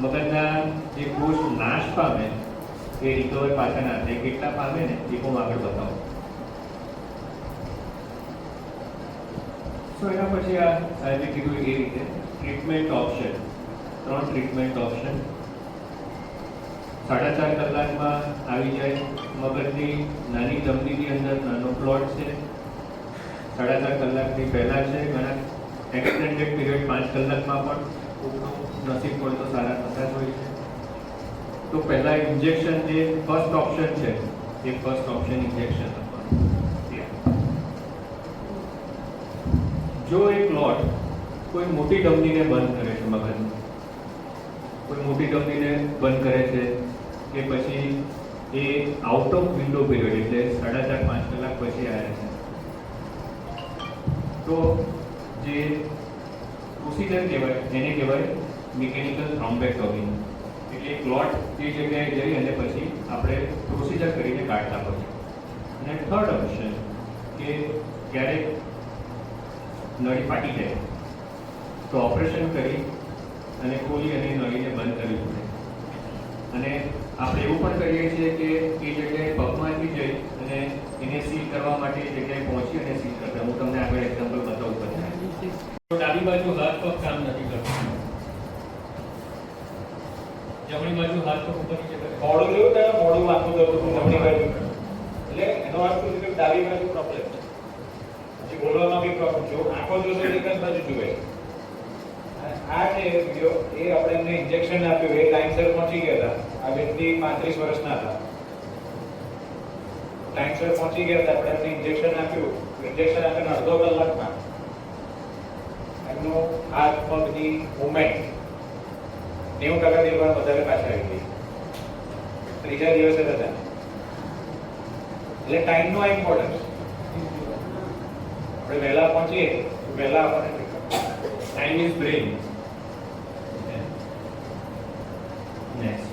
મગજના જે કોષ નાશ પામે એ રિકવર પાછા ના થાય, કેટલા પામે ને એ હું આગળ બતાવું. એના પછી આ સાહેબે કીધું એ રીતે ટ્રીટમેન્ટ ઓપ્શન, 3 ટ્રીટમેન્ટ ઓપ્શન 4.5 કલાકમાં આવી જાય. મગજની નાની ધમનીની અંદર નાનો પ્લોટ છે, 4.5 કલાકની પહેલા છે. ઘણા એક્સટેન્ડેડ પીરિયડ 5 કલાકમાં પણ કોઈનું નસીબ હોય તો સારા થતા જ હોય છે. તો પહેલા ઇન્જેક્શન જે ફર્સ્ટ ઓપ્શન છે એ ફર્સ્ટ ઓપ્શન ઇન્જેક્શન આપવાનું. જો એ ક્લોટ કોઈ મોટી ધમનીને બંધ કરે છે, મગજની કોઈ મોટી ધમનીને બંધ કરે છે કે પછી એ આઉટ ઓફ વિન્ડો પીરિયડ એટલે 4.5-5 કલાક પછી આવે છે, તો જે પ્રોસિજર કહેવાય એને કહેવાય મિકેનિકલ થ્રોમ્બેક્ટોમી. એટલે ક્લોટ જે જગ્યાએ જઈ અને પછી આપણે પ્રોસિજર કરીને કાઢતા હોય. અને થર્ડ ઓપ્શન કે ક્યારેક નળી ફાટી જાય તો ઓપરેશન કરી અને ખોલી અને નળીને બંધ કરવી પડે. અને આપણે એવું પણ કરીએ છીએ કે એ જગ્યાએ પગમાંથી જઈ અને એને સીલ કરવા માટે એ જગ્યાએ પહોંચી અને સીલ કરતા. હું તમને આગળ એક્ઝામ્પલ બતાવું પડે. ડાબી બાજુ હાથ પગ કામ નથી કરતો, જમણી બાજુ હાથ પગ ઉપર નીચે કરે.
મોડું જોયું ત્યારે મોડું માથું દર્દ હતું જમણી બાજુ, એટલે એનો અર્થ શું છે કે ડાબી બાજુ પ્રોબ્લેમ છે. પછી બોલવામાં બી પ્રોબ્લેમ જો આંખો જોશે એક જ બાજુ જુએ. આ છે વિડીયો એ આપણે એમને ઇન્જેક્શન આપ્યું, એ ટાઈમસર પહોંચી ગયા હતા. આ વ્યક્તિ 35 વર્ષના હતા, ટાઈમસર પહોંચી ગયા હતા. આપણે એમને ઇન્જેક્શન આપ્યું, ઇન્જેક્શન આપીને અડધો કલાકમાં એમનું હાથ પગની મુવમેન્ટ 90% દિવસ વધારે પાછા આવી ગઈ. ત્રીજા દિવસે હતા. એટલે ટાઈમનો ઇમ્પોર્ટન્સ. આપણે વહેલા પહોંચીએ વહેલા આપણને
ટાઈમ ઇઝ બ્રેઇન. નેક્સ્ટ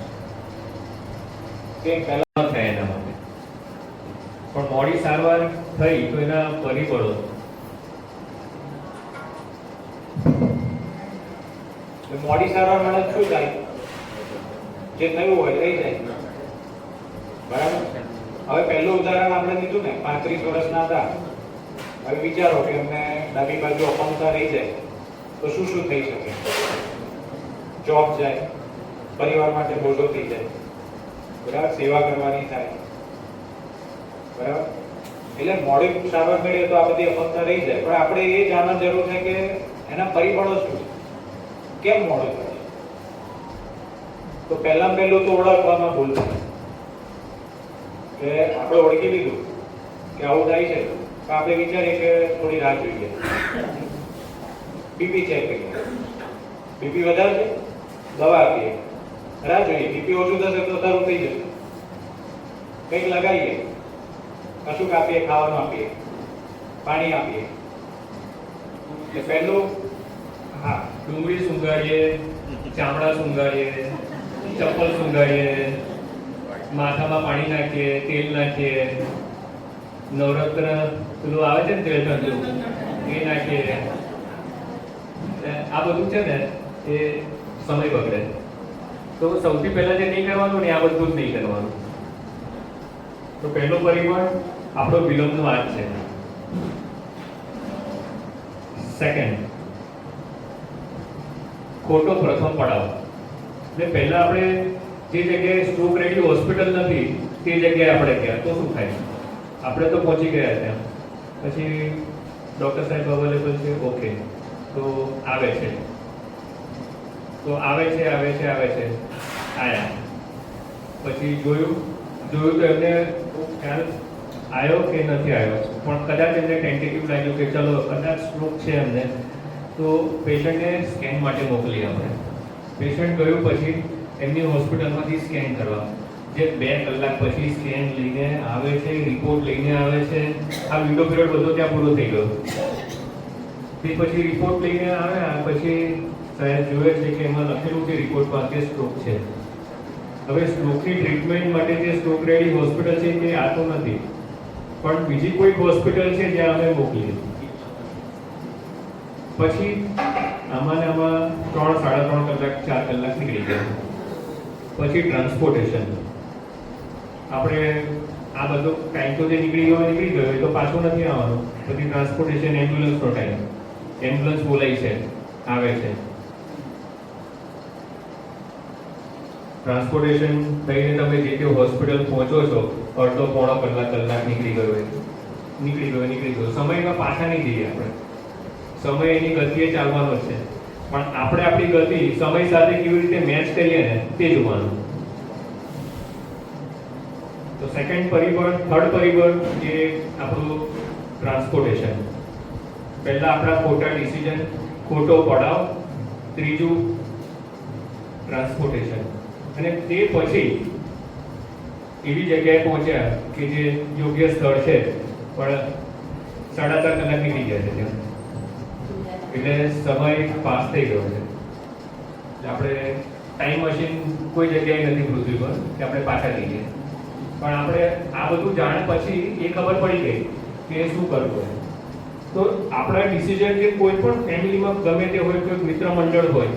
કે પહેલા
થાય એના માટે પણ મોડી સારવાર થઈ તો એના પરિબળો
મોડી સારવાર માટે શું થાય? જે થયું હોય રહી જાય. બરાબર. હવે પહેલું ઉદાહરણ આપણે લીધું ને, 35 વર્ષના હતા. હવે વિચારો કે એમને ડાબી બાજુ અપંગતા રહી જાય તો શું શું થઈ શકે? જોબ જાય, પરિવાર માટે બોજો થઈ જાય, બરાબર, સેવા કરવાની થાય, બરાબર. એટલે મોડી સારવાર મળે તો આ બધી અપંગતા રહી જાય. પણ આપણે એ જાણવા જરૂર છે કે એના પરિબળો શું છે, કેમ મોડું થાય. તો પહેલું તો ઓળખવામાં ભૂલ થાય કે આપણે ઓળખી લીધું કે આવું થાય છે તો આપણે વિચારીએ કે થોડી રાહ જોઈએ, બીપી ચેક કરીએ. બીપી વધારે છે, દવા આપીએ, રાહ જોઈએ. બીપી ઓછું થશે તો સારું થઈ જશે, કંઈક લગાવીએ, કશું આપીએ, ખાવાનું આપીએ, પાણી આપીએ. એટલે પહેલું હા,
ડુંગળી સુંઘાડીએ, ચામડા સુંઘાડીએ, ચપ્પલ સુંઘાડીએ, માથામાં પાણી નાખીએ, તેલ નાખીએ, નવરત્ન પેલું આવે છે ને તેલ ઠંડુ એ નાખીએ. આ બધું છે ને એ સમય બગડે. તો સૌથી પહેલા જે નહીં કરવાનું ને આ બધું જ નહીં કરવાનું. તો પહેલો પરિબળ આપણો વિલંબનો હાથ છે. સેકન્ડ, ખોટો પ્રથમ પડાવ. એટલે પહેલા આપણે જે જગ્યાએ સ્ટ્રોક રેડી હોસ્પિટલ નથી તે જગ્યાએ આપણે ગયા તો શું થાય? આપણે તો પહોંચી ગયા ત્યાં, પછી ડૉક્ટર સાહેબ અવેલેબલ છે, ઓકે, તો આવે છે આયા. પછી જોયું તો એમને ખ્યાલ આવ્યો કે નથી આવ્યો, પણ કદાચ એમને ટેન્ટેટિવ લાગ્યું કે ચલો કદાચ સ્ટ્રોક છે એમને, તો પેશન્ટને સ્કેન માટે મોકલી આપણે. પેશન્ટ ગયું પછી એમની હોસ્પિટલમાંથી સ્કેન કરવા, જે 2 કલાક પછી સ્કેન લઈને આવે છે, રિપોર્ટ લઈને આવે છે. આ વિન્ડો પીરિયડ બધો ત્યાં પૂરો થઈ ગયો. તે પછી રિપોર્ટ લઈને આવ્યા પછી સાહેબ જુએ છે કે એમાં લખેલું છે રિપોર્ટમાં કે સ્ટ્રોક છે. હવે સ્ટ્રોકની ટ્રીટમેન્ટ માટે જે સ્ટ્રોક રેડી હોસ્પિટલ છે તે આ તો નથી, પણ બીજી કોઈ હોસ્પિટલ છે જ્યાં અમે મોકલીએ. પછી આમાં 3, 3.5 કલાક, 4 કલાક નીકળી ગયા. પછી ટ્રાન્સપોર્ટેશન, આપણે આ બધો ટાઈમ તો જે નીકળી ગયો એ તો પાછો નથી આવવાનો. પછી ટ્રાન્સપોર્ટેશન, એમ્બ્યુલન્સનો ટાઈમ, એમ્બ્યુલન્સ બોલાય છે, આવે છે. ટ્રાન્સપોર્ટેશન થઈને તમે જે તે હોસ્પિટલ પહોંચો છો, અડધો પોણો કલાક નીકળી ગયો. સમયમાં પાછા નહીં જઈએ આપણે. સમય એની ગતિએ ચાલવાનો છે, પણ આપણે આપણી ગતિ સમય સાથે કેવી રીતે મેચ કરીએ ને તે જોવાનું. તો થર્ડ પરિબળ એ આપણું ટ્રાન્સપોર્ટેશન. પહેલા આપણા ખોટા ડિસિઝન, ખોટો પડાવ. ત્રીજું ટ્રાન્સપોર્ટેશન. અને તે પછી એવી જગ્યાએ પહોંચ્યા કે જે યોગ્ય સ્થળ છે, પણ 4.5 કલાક નીકળી ગયા છે ત્યાં. એટલે સમય પાસ થઈ ગયો છે. આપણે ટાઈમ મશીન કોઈ જગ્યાએ નથી પૃથ્વી પર કે આપણે પાછા જઈએ, પણ આપણે આ બધું જાણ પછી એ ખબર પડી ગઈ કે શું કરવું છે. તો આપણા ડિસિઝન કે કોઈ પણ ફેમિલીમાં ગમે તે હોય, કોઈ મિત્ર મંડળ હોય,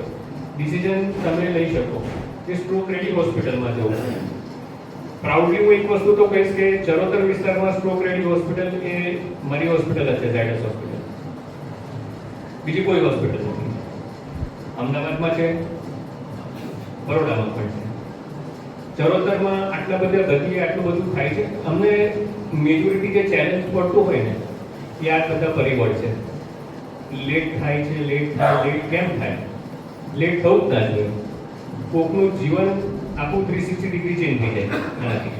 ડિસિઝન તમે લઈ શકો કે સ્ટ્રોક રેડી હોસ્પિટલમાં જવું. પ્રાઉડલી હું એક વસ્તુ તો કહીશ કે ચરોતર વિસ્તારમાં સ્ટ્રોક રેડી હોસ્પિટલ એ મારી હોસ્પિટલ જ છે, ઝાયડસ હોસ્પિટલ. બીજી કોઈ હોસ્પિટલ નથી. અમદાવાદમાં છે, બરોડામાં પણ છે. ચરોતરમાં આટલા બધા ગતિએ આટલું બધું થાય છે. અમને મેજોરિટી જે ચેલેન્જ પડતું હોય ને એ આ બધા પરિબળ છે. લેટ થાય છે, લેટ કેમ થાય? લેટ થવું જ ના જોઈએ. કોકનું જીવન આખું 360 ડિગ્રી ચેન્જ થઈ જાય આનાથી.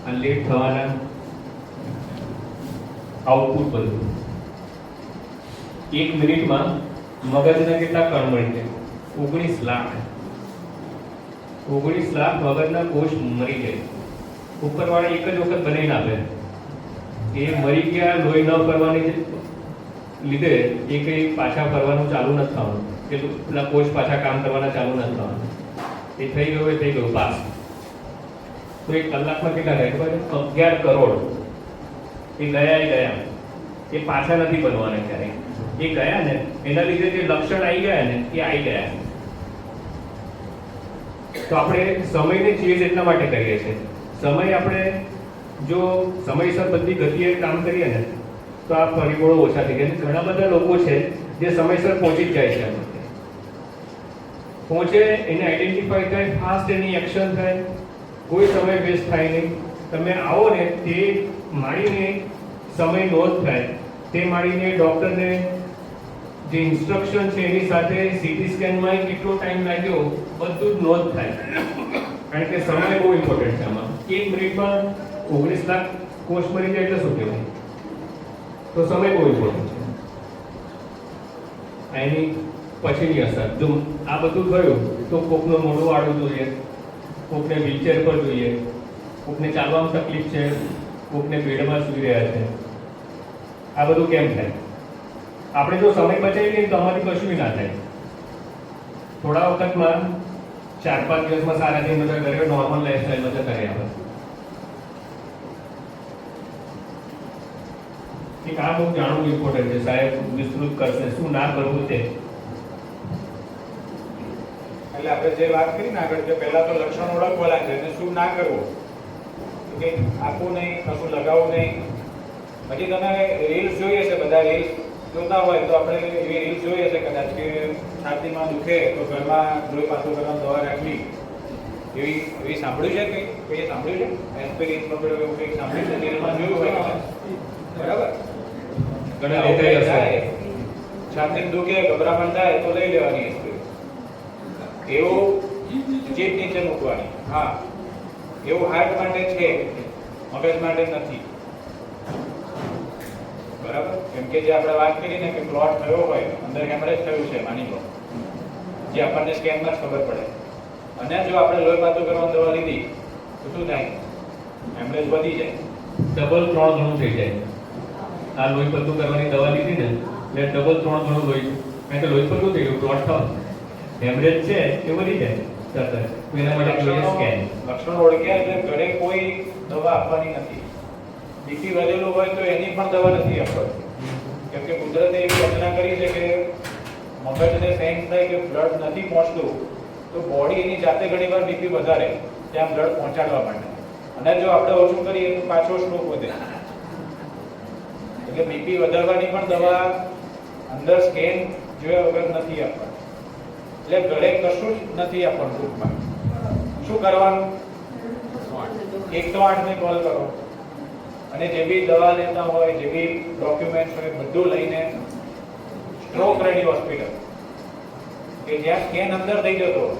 આ લેટ થવાના આઉટપુટ બધું 1 મિનિટમાં મગજના કેટલા કણ મળી જાય? 19 લાખ મગજના કોષ મરી જાય. ઉપરવાળા એક જ વખત બનાવીને આપે. એ મરી ગયા, લોહી ન કરવાની લીધે એ કંઈ પાછા ફરવાનું ચાલુ નથી થવાનું, કે પેલા કોષ પાછા કામ કરવાના ચાલુ નથી થવાનું. એ થઈ ગયું પાસ. તો 1 કલાકમાં કેટલા થાય ખબર? 11 કરોડ. એ ગયા. એ પાછા નથી બનવાના ક્યારેય. એ ગયા ને એના લીધે જે લક્ષણ આવી ગયા ને એ આવી ગયા. તો આપણે સમયને ચેઝ એટલા માટે કરીએ છીએ. સમય આપણે જો સમયસર બધી ગતિએ કામ કરીએ ને તો આ પરિબળો ઓછા થઈ જાય. ઘણા બધા લોકો છે જે સમયસર પહોંચી જ જાય છે. પહોંચે, એને આઈડેન્ટિફાઈ થાય, ફાસ્ટ એની એક્શન થાય, કોઈ સમય વેસ્ટ થાય નહીં. તમે આવો ને તે માળીને સમય નોંધ થાય, તે માળીને ડૉક્ટરને જે ઇન્સ્ટ્રક્શન છે એની સાથે સીટી સ્કેનમાં કેટલો ટાઈમ લાગ્યો બધું જ નોંધ થાય. કારણ કે સમય બહુ ઇમ્પોર્ટન્ટ છે આમાં. 1 મિનિટમાં 19 લાખ કોષ મરી જાય એટલે શું કહેવાય? તો સમય બહુ ઇમ્પોર્ટન્ટ છે. એની પછીની અસર, જો આ બધું થયું તો કોકનું મોઢું વાળવું જોઈએ, કોકને વ્હીલચેર પર જોઈએ, કોકને ચાલવામાં તકલીફ છે, કોકને બેડમાં સૂઈ રહ્યા છે. આ બધું કેમ થાય? આપણે જો સમય બચાવી લઈએ તો અમારી કશું ના થાય. થોડા વખતમાં 4-5 દિવસમાં સારા થઈને બધા ઘરે નોર્મલ લાઈફસ્ટાઈલમાં જતા રહ્યા. એક આ બહુ જાણવું ઇમ્પોર્ટન્ટ છે. સાહેબ વિસ્તૃત કરશે શું ના કરવું તે.
એટલે આપણે જે વાત કરી ને આગળ, કે પહેલા તો લક્ષણ ઓળખવાના છે અને શું ના કરવું. કે આપવું નહીં, કશું લગાવવું નહીં. પછી તમે રીલ્સ જોઈએ છે, બધા રીલ્સ જોતા હોય તો આપણે એવી રીલ્સ જોઈએ છે કદાચ કે છાતીમાં દુખે તો ઘરમાં લોહી પાછું કરવાની દવા રાખવી. એવી સાંભળ્યું છે? કંઈ સાંભળ્યું છે? એસ્પિરિન પકડ્યો એવું કંઈક સાંભળ્યું છે? રીલમાં જોયું હોય કદાચ. બરાબર? ઘણા લેતા હશે. છાતી દુખે, ગભરામણ થાય તો લઈ લેવાની એસ્પિરિન. એવું જીભ નીચે મૂકવાની. હા, એવું હાર્ટ માટે છે, મગજ માટે નથી. બરાબર? કેમ કે જે આપણે વાત કરી ને કે ક્લોટ થયો હોય, અંદર હેમરેજ થયું છે માની લો, જે આપણને સ્કેનમાં જ ખબર પડે, અને જો આપણે લોહી પાતળું કરવાની દવા લીધી તો શું થાય? હેમરેજ વધી જાય,
ડબલ 3 ગણું થઈ જાય. આ લોહી પતલું કરવાની દવા લીધી ને એટલે ડબલ 3 ગણું લોહી, કારણ કે લોહી પતલું થઈ ગયું, ક્લોટ થયો, હેમરેજ છે એ વધી જાય તરત. એના માટે જોઈએ સ્કેન.
લક્ષણો ઓળખ્યા એટલે ઘરે કોઈ દવા આપવાની નથી. બીપી વધેલું હોય તો એની પણ દવા નથી આપવાની. કેમ કે કુદરતે એવી રચના કરી છે કે મગજને સેન્સ થાય કે બ્લડ નથી પહોંચતું તો બોડી એની જાતે ઘણીવાર બીપી વધારે ત્યાં બ્લડ પહોંચાડવા માટે. અને જો આપણે ઓછું કરીએ તો પાછો સ્ટ્રોક વધે. એટલે બીપી વધારવાની પણ દવા અંદર સ્કેન જોયા વગર નથી આપવાની. એટલે ઘરે કશું જ નથી આપવાનું. ટૂંકમાં શું કરવાનું? 108 ને કોલ કરો અને જે બી દવા લેતા હોય, જે બી ડોક્યુમેન્ટ્સ હોય, બધું લઈને સ્ટ્રોક રેડી હોસ્પિટલ કે જ્યાં સ્કેન અંદર થઈ જતો હોય.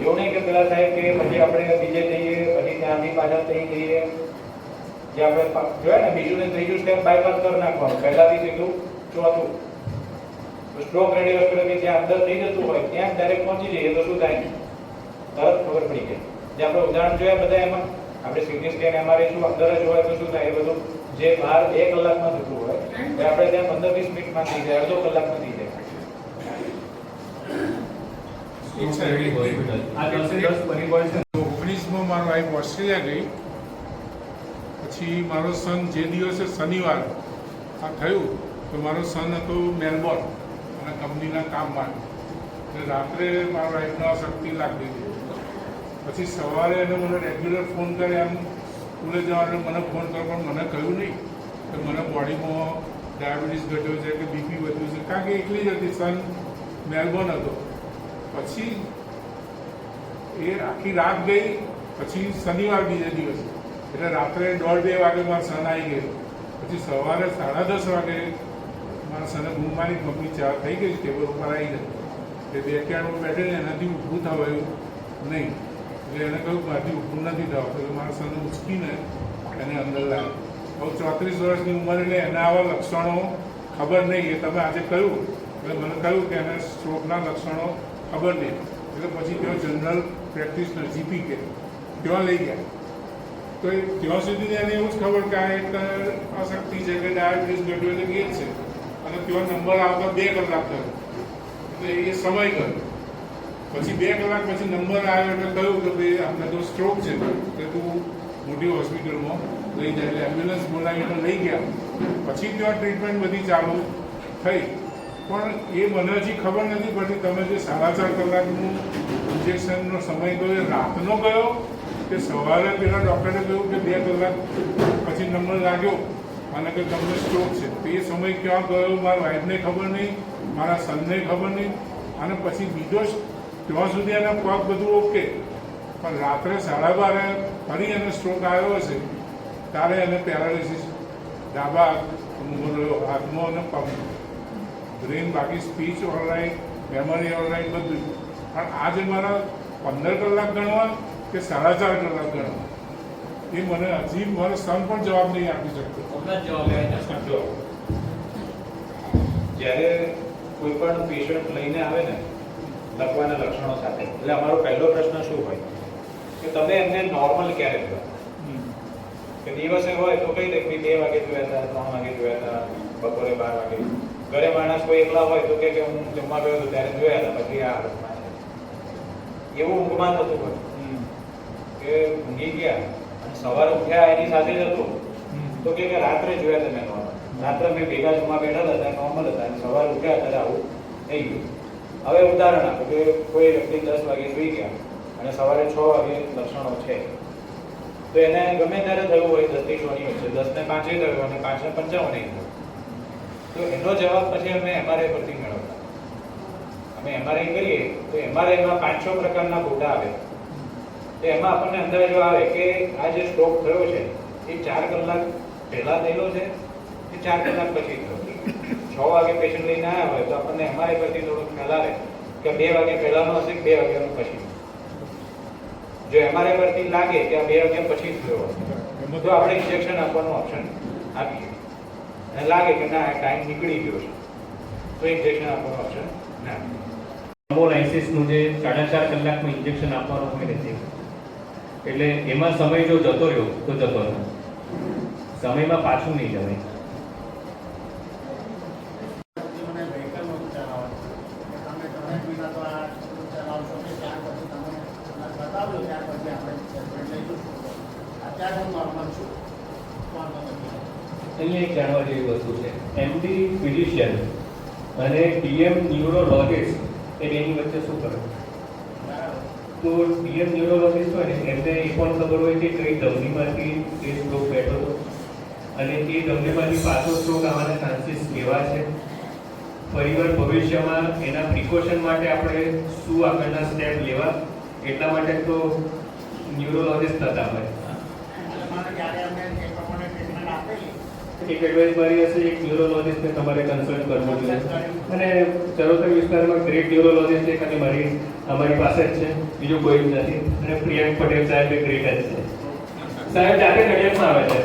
એવું નહીં કે પેલા સાહેબ કે પછી આપણે બીજે જઈએ, પછી ત્યાંથી પાછા થઈ જઈએ. જે આપણે જોયા ને બીજું ને ત્રીજું સ્ટેપ બાયપાસ કરી નાખવાનું, પહેલાથી સીધું ચોથું. સ્ટ્રોક રેડી હોસ્પિટલ કે જ્યાં અંદર થઈ જતું હોય ત્યાં ડાયરેક્ટ પહોંચી જઈએ તો શું થાય? તરત ખબર પડી જાય. જે આપણે ઉદાહરણ જોયા બધા એમાં આપણે સીટી સ્કેન એમઆરઆઈ શું અંદર જ હોય તો શું થાય? એ બધું જે બહાર 2 કલાકમાં થતું હોય એ આપણે ત્યાં 15-20 મિનિટમાં થઈ જાય, અડધો કલાકમાં થઈ જાય.
આ 10 પરિબળ છે.
19માં મારી વાઈફ ઓસ્ટ્રેલિયા ગઈ, પછી મારો સન જે દિવસે શનિવાર આ થયું તો મારો સન હતો મેલબોર્ન અને કંપનીના કામ માટે. એટલે રાત્રે મારા વાઈફને અશક્તિ લાગતી હતી. પછી સવારે એને મને રેગ્યુલર ફોન કરે, એમ સ્કૂલે જવાનો મને ફોન કર્યો, પણ મને કહ્યું નહીં કે મને બોડીમાં ડાયાબિટીસ ઘટ્યો છે કે બીપી વધ્યું છે, કારણ કે એકલી જ હતી, સન મેલબોર્ન હતો. પછી એ આખી રાત ગઈ, પછી શનિવાર બીજે દિવસ એટલે રાત્રે 1:30-2 વાગે મારા સન આવી ગયો. પછી સવારે 10:30 વાગે મારા સને બૂમવાની મમ્મી ચા થઈ ગઈ, ટેબલ ઉપર આવી ગઈ. એ બેકયાર્ડમાં બેઠેને એનાથી ઊભું થવાયું નહીં. એટલે એને કહ્યું મારાથી ઊભું નથી થવા. એટલે મારા સને ઉચકીને એને અંદર લાવ્યો. હવે 34 વર્ષની ઉંમર એટલે એને આવા લક્ષણો ખબર નહીં. એ તમે આજે કહ્યું એટલે મને કહ્યું કે એને સ્ટ્રોકના લક્ષણો ખબર નહીં. એટલે પછી ત્યાં જનરલ પ્રેક્ટિશનર જીપી કે ત્યાં લઈ ગયા. તો ત્યાં સુધી એને એવું જ ખબર કે આ એક અશક્તિ છે કે ડાયાબિટીસ ઘટ્યો એટલે કે છે. અને ત્યાં નંબર આવતા 2 કલાક થયો. એટલે એ સમય ગયો. પછી 2 કલાક પછી નંબર આવ્યો એટલે કહ્યું કે ભાઈ આપણે તો સ્ટ્રોક છે, એટલે તું મોટી હોસ્પિટલમાં લઈ જાય. એટલે એમ્બ્યુલન્સ બોલાવીને લઈ ગયા. પછી ત્યાં ટ્રીટમેન્ટ બધી ચાલુ થઈ. પણ એ મને હજી ખબર નથી પડતી તમે જે 4.5 કલાકનું ઇન્જેક્શનનો સમય ગયો એ રાતનો ગયો કે સવારે પેલા ડૉક્ટરે કહ્યું કે 2 કલાક પછી નંબર લાગ્યો અને કે તમને સ્ટ્રોક છે. તો એ સમય ક્યાં ગયો મારા વાઈફને ખબર નહીં, મારા સનને ખબર નહીં. અને પછી બીજો ત્યાં સુધી એના પગ બધું ઓકે, પણ રાત્રે 12:30 ફરી એને સ્ટ્રોક આવ્યો હશે ત્યારે એને પેરાલિસિસ ડાબા હાથમાં અને પગમાં. બ્રેન બાકી સ્પીચ ઓલરાઈટ, મેમરી ઓલરાઈટ બધું. પણ આજે મારા 15 કલાક ગણવા કે 4.5 કલાક ગણવા એ મને હજી મારો સન પણ જવાબ નહીં આપી શકતો.
જ્યારે કોઈ પણ પેશન્ટ લઈને આવે ને લખવાના લક્ષણો સાથે, એટલે અમારો પહેલો પ્રશ્ન શું હોય કે તમે એમને નોર્મલ ક્યારે જોયા? કે દિવસે હોય તો કઈ દે 2 વાગે જોયા હતા, 3 વાગે જોયા હતા, બપોરે 12 વાગે. ઘરે માણસ કોઈ એકલા હોય તો કે હું જમવા ગયો હતો ત્યારે જોયા હતા, પછી આ હાલતમાં છે. એવું ઊંઘમાં થતું હોય કે ઊંઘી ગયા અને સવારે ઉઠ્યા એની સાથે જ હતું તો કે રાત્રે જોયા તમે નોર્મલ, રાત્રે મેં ભેગા જમવા બેઠા હતા નોર્મલ હતા અને સવારે ઉઠ્યા ત્યારે આવું થઈ ગયું. હવે ઉદાહરણ આપો કે કોઈ વ્યક્તિ 10 વાગે સુઈ ગયા અને સવારે 6 વાગે લક્ષણો છે તો એને ગમે ત્યારે થયું હોય 10 થી 6 ની વચ્ચે, 10 ને 5 થયું અને 5 ને 55 થયું. તો એનો જવાબ પછી અમે એમઆરઆઈ પરથી મેળવતા. અમે એમઆરઆઈ કરીએ તો એમઆરઆઈમાં 500 પ્રકારના ફોટા આવે. તો એમાં આપણને અંદાજો આવે કે આ જે સ્ટ્રોક થયો છે એ 4 કલાક પહેલા થયેલો છે કે 4 કલાક પછી થયો. 6 વાગે પેશન્ટ લઈને આવ્યા હોય તો આપણને એમઆરઆઈ પરથી થોડુંક ખ્યાલ આવે કે 2 વાગે પહેલાનો હશે કે 2 વાગ્યાનો પછી. જો એમઆરઆઈ પરથી લાગે કે આ 2 વાગ્યા પછી થયો તો આપણે ઇન્જેક્શન આપવાનું ઓપ્શન આપીએ. અને લાગે કે ના ટાઈમ નીકળી ગયો છે તો ઇન્જેક્શન આપવાનો ઓપ્શન ના.
થ્રોમ્બોલાઇસિસનું જે 4.5 કલાકનું ઇન્જેક્શન આપવાનું હોય ને એટલે એમાં સમય જો જતો રહ્યો તો જતો રહ્યો, સમયમાં પાછું નહીં જવાય. અહીંયા એક જાણવા જેવી વસ્તુ છે, એમડી ફિઝિશિયન અને ડીએમ ન્યુરોલોજિસ્ટ એ બેની વચ્ચે શું કરે? તો ડીએમ ન્યુરોલોજિસ્ટ હોય ને એમને એ પણ ખબર હોય કે કઈ ધમનીમાંથી એ સ્ટ્રોક બેઠો હતો અને એ ધમનીમાંથી પાછો સ્ટ્રોક આવવાના ચાન્સીસ કેવા છે, પરિવાર ભવિષ્યમાં એના પ્રિકોશન માટે આપણે શું આગળના સ્ટેપ લેવા, એટલા માટે તો ન્યુરોલોજીસ્ટ થતા હોય. એક એડવાઇસ મારી હશે, એક ન્યુરોલોજીસ્ટને તમારે કન્સલ્ટ કરવો જોઈએ. અને ચરોતર વિસ્તારમાં ગ્રેટ ન્યુરોલોજીસ્ટ એક અને અમારી પાસે જ છે, બીજું કોઈ જ નથી. અને પ્રિયંક પટેલ સાહેબ એ ગ્રેટ જ છે. સાહેબ જાતે નડિયાદમાં આવે છે,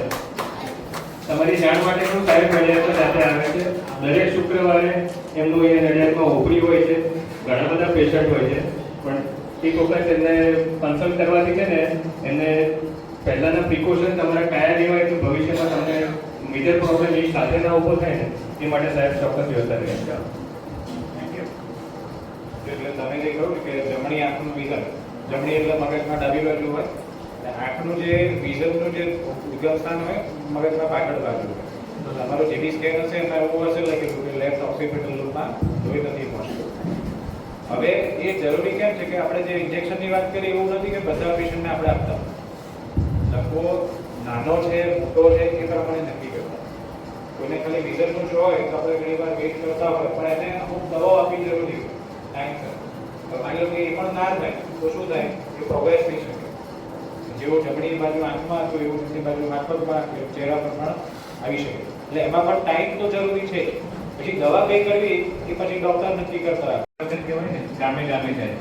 તમારી જાણ માટે પણ સાહેબ નડિયાદમાં જાતે આવે છે. દરેક શુક્રવારે એમનું એ નડિયાદમાં ઓપડી હોય છે, ઘણા બધા પેશન્ટ હોય છે. પણ એક વખત એમને કન્સલ્ટ કરવાથી છે ને એમને પહેલાના પ્રિકોશન તમારા કયા લેવાય તો ભવિષ્યમાં તમને મેજર પ્રોબ્લેમ એ સાથે ના ઊભો થાય ને એ માટે સાહેબ ચોક્કસ વ્યવસ્થા રહે છે.
એટલે તમે જે કહ્યું કે જમણી આંખનું વિઝન, જમણી એટલે મગજમાં ડાબી બાજુ હોય, આંખનું જે વિઝનનું જે ઉદ્ગમ સ્થાન હોય મગજમાં પાછળ બાજુ હોય. તો તમારું જેબી સ્કેન હશે એમાં એવું હશે લખેલું કે લેફ્ટ ઓક્સિપિટલ લૂપમાં લોહી નથી પહોંચતું. હવે એ જરૂરી કેમ છે કે આપણે જે ઇન્જેક્શનની વાત કરીએ એવું નથી કે બધા પેશન્ટને આપણે આપતા લખવો નાનો છે મોટો છે એ પ્રમાણે નક્કી કરતા. કોઈને ખાલી વિઝનનું શો હોય તો આપણે ઘણી વાર વેઇટ કરતા હોય, પણ એને અમુક દવાઓ આપવી જરૂરી હોય ટાઈમસર. તો માની લો કે એ પણ ના થાય તો શું થાય, એ પ્રોગ્રેસ થઈ શકે. જેવું જમણી બાજુ આંખમાં હતું એવું જમણી બાજુ માથામાં ચહેરા પર પણ આવી શકે. એટલે એમાં પણ ટાઈમ તો જરૂરી છે. પછી દવા કઈ કરવી એ પછી ડોક્ટર નક્કી કરતા
કહેવાય ને ગામે ગામે જાય,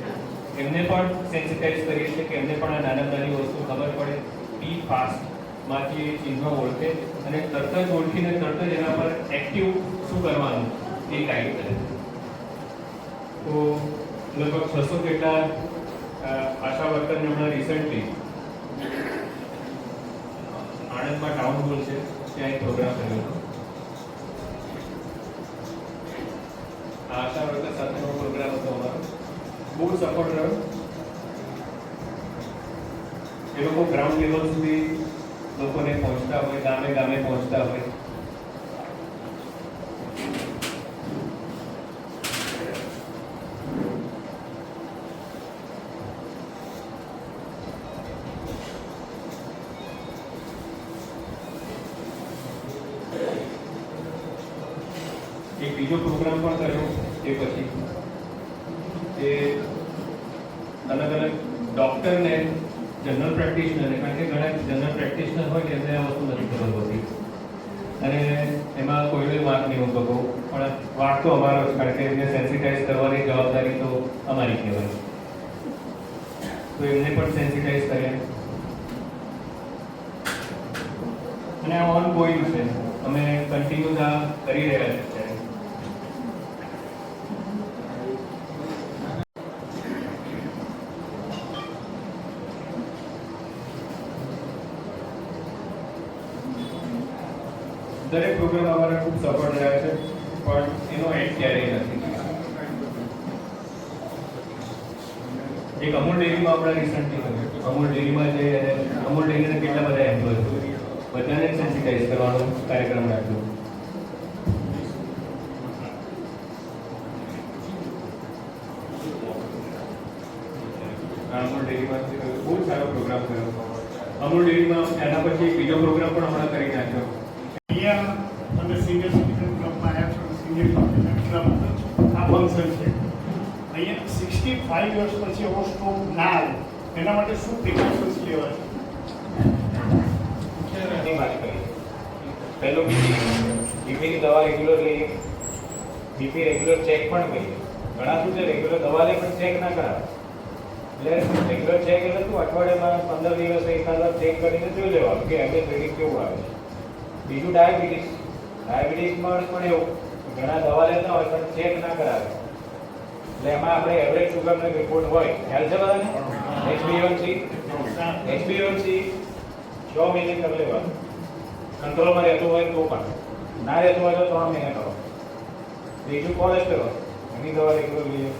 એમને પણ સેન્સિટાઇઝ કરીએ છીએ કે એમને પણ આ નાની વસ્તુ ખબર પડે. બી ફાસ્ટ માંથી ચિહ્નો ઓળખે અને તરત જ ઓળખીને તરત જ એના પર એક્ટિવ શું કરવાનું એ ગાઈડ કરે. તો લગભગ 600 જેટલા આશા વર્કરને હમણાં રિસન્ટલી આણંદમાં ટાઉન હોલ છે ત્યાં એક પ્રોગ્રામ કર્યો હતો. આશા વર્કર સાથેનો પ્રોગ્રામ હતો અમારો, બહુ સપોર્ટ રહ્યો. એ લોકો ગ્રાઉન્ડ લેવલ સુધી લોકોને પહોંચતા હોય, ગામે ગામે પહોંચતા હોય. એક બીજો પ્રોગ્રામ પણ કર્યો એ પછી એ અલગ અલગ ડૉક્ટરને જનરલ પ્રેક્ટિશનર, કારણ કે ઘણા જનરલ પ્રેક્ટિશનર હોય ને એમને આ વસ્તુ નથી ખબર હોતી અને એમાં કોઈને વાંક નહીં હોતો બહુ, પણ વાંક તો અમારો જ, કારણ કે એમને સેન્સિટાઇઝ કરવાની જવાબદારી તો અમારી કહેવાય. તો એમને પણ સેન્સિટાઇઝ કર્યા અને આ ઓન ગોઈંગ છે. અમે કન્ટિન્યુઅસ આ કરી રહ્યા છીએ. દરેક પ્રોગ્રામ અમારા ખૂબ સફળ રહ્યા છે, પણ એનો એન્ડ ક્યારેય નથી. એક અમૂલ ડેરીમાં આપણા રિસન્ટલી કર્યું. અમૂલ ડેરીમાં જે અમૂલ ડેરીના કેટલા બધા એમ્પ્લોય બધાને સેન્સિટાઇઝ કરવાનો કાર્યક્રમ રાખ્યો. અમૂલ ડેરીમાં બહુ સારો પ્રોગ્રામ કર્યો. અમૂલ ડેરીમાં એના પછી બીજો પ્રોગ્રામ પણ હમણાં કરી નાખ્યો.
અહીંયા અમે સિનિયર સિટીઝન ક્લબમાં આવ્યા છો, સિનિયર ક્લબ આ ફંક્શન છે. અહીંયા 65 યર્સ પછી એવો સ્ટ્રોક ના આવે એના માટે શું પ્રિકોશન્સ લેવા છે?
વાત કરીએ. પહેલું બીપીની દવા રેગ્યુલર લઈએ, બીપી રેગ્યુલર ચેક પણ કરીએ. ઘણા શું છે રેગ્યુલર દવા લે પણ ચેક ના કરાવે. એટલે રેગ્યુલર ચેક એટલે શું, અઠવાડિયામાં 15 દિવસે એકાદ વાર ચેક કરીને જોઈ લેવાનું કે એવરેજ રીડિંગ કેવું આવે છે. બીજું ડાયાબિટીસમાં પણ એવું ઘણા દવા લેતા હોય પણ ચેક ના કરાવે. એટલે એમાં આપણે એવરેજ સુગરનો રિપોર્ટ હોય, ખ્યાલ છે બધાને? HbA1c 6 મહિને કરી લેવાનું. કંટ્રોલમાં રહેતું હોય તો પણ, ના રહેતું હોય તો 3 મહિને કરો. બીજું કોલેસ્ટ્રોલ, એની દવા રેગ્યુલર લઈએ.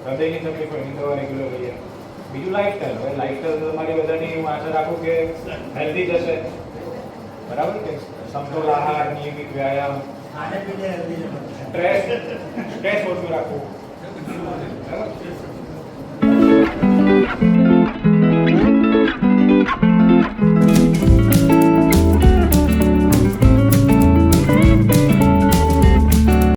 હૃદયની તકલીફ હોય એની દવા રેગ્યુલર લઈએ. બીજું લાઈફસ્ટાઈલ. હવે લાઈફસ્ટાઈલ તમારી બધાની હું આશા રાખું કે હેલ્ધી જ હશે, બરાબર કે સમતોલ આહાર, નિયમિત વ્યાયામ, સ્ટ્રેસ ઓછું રાખવું, બરાબર.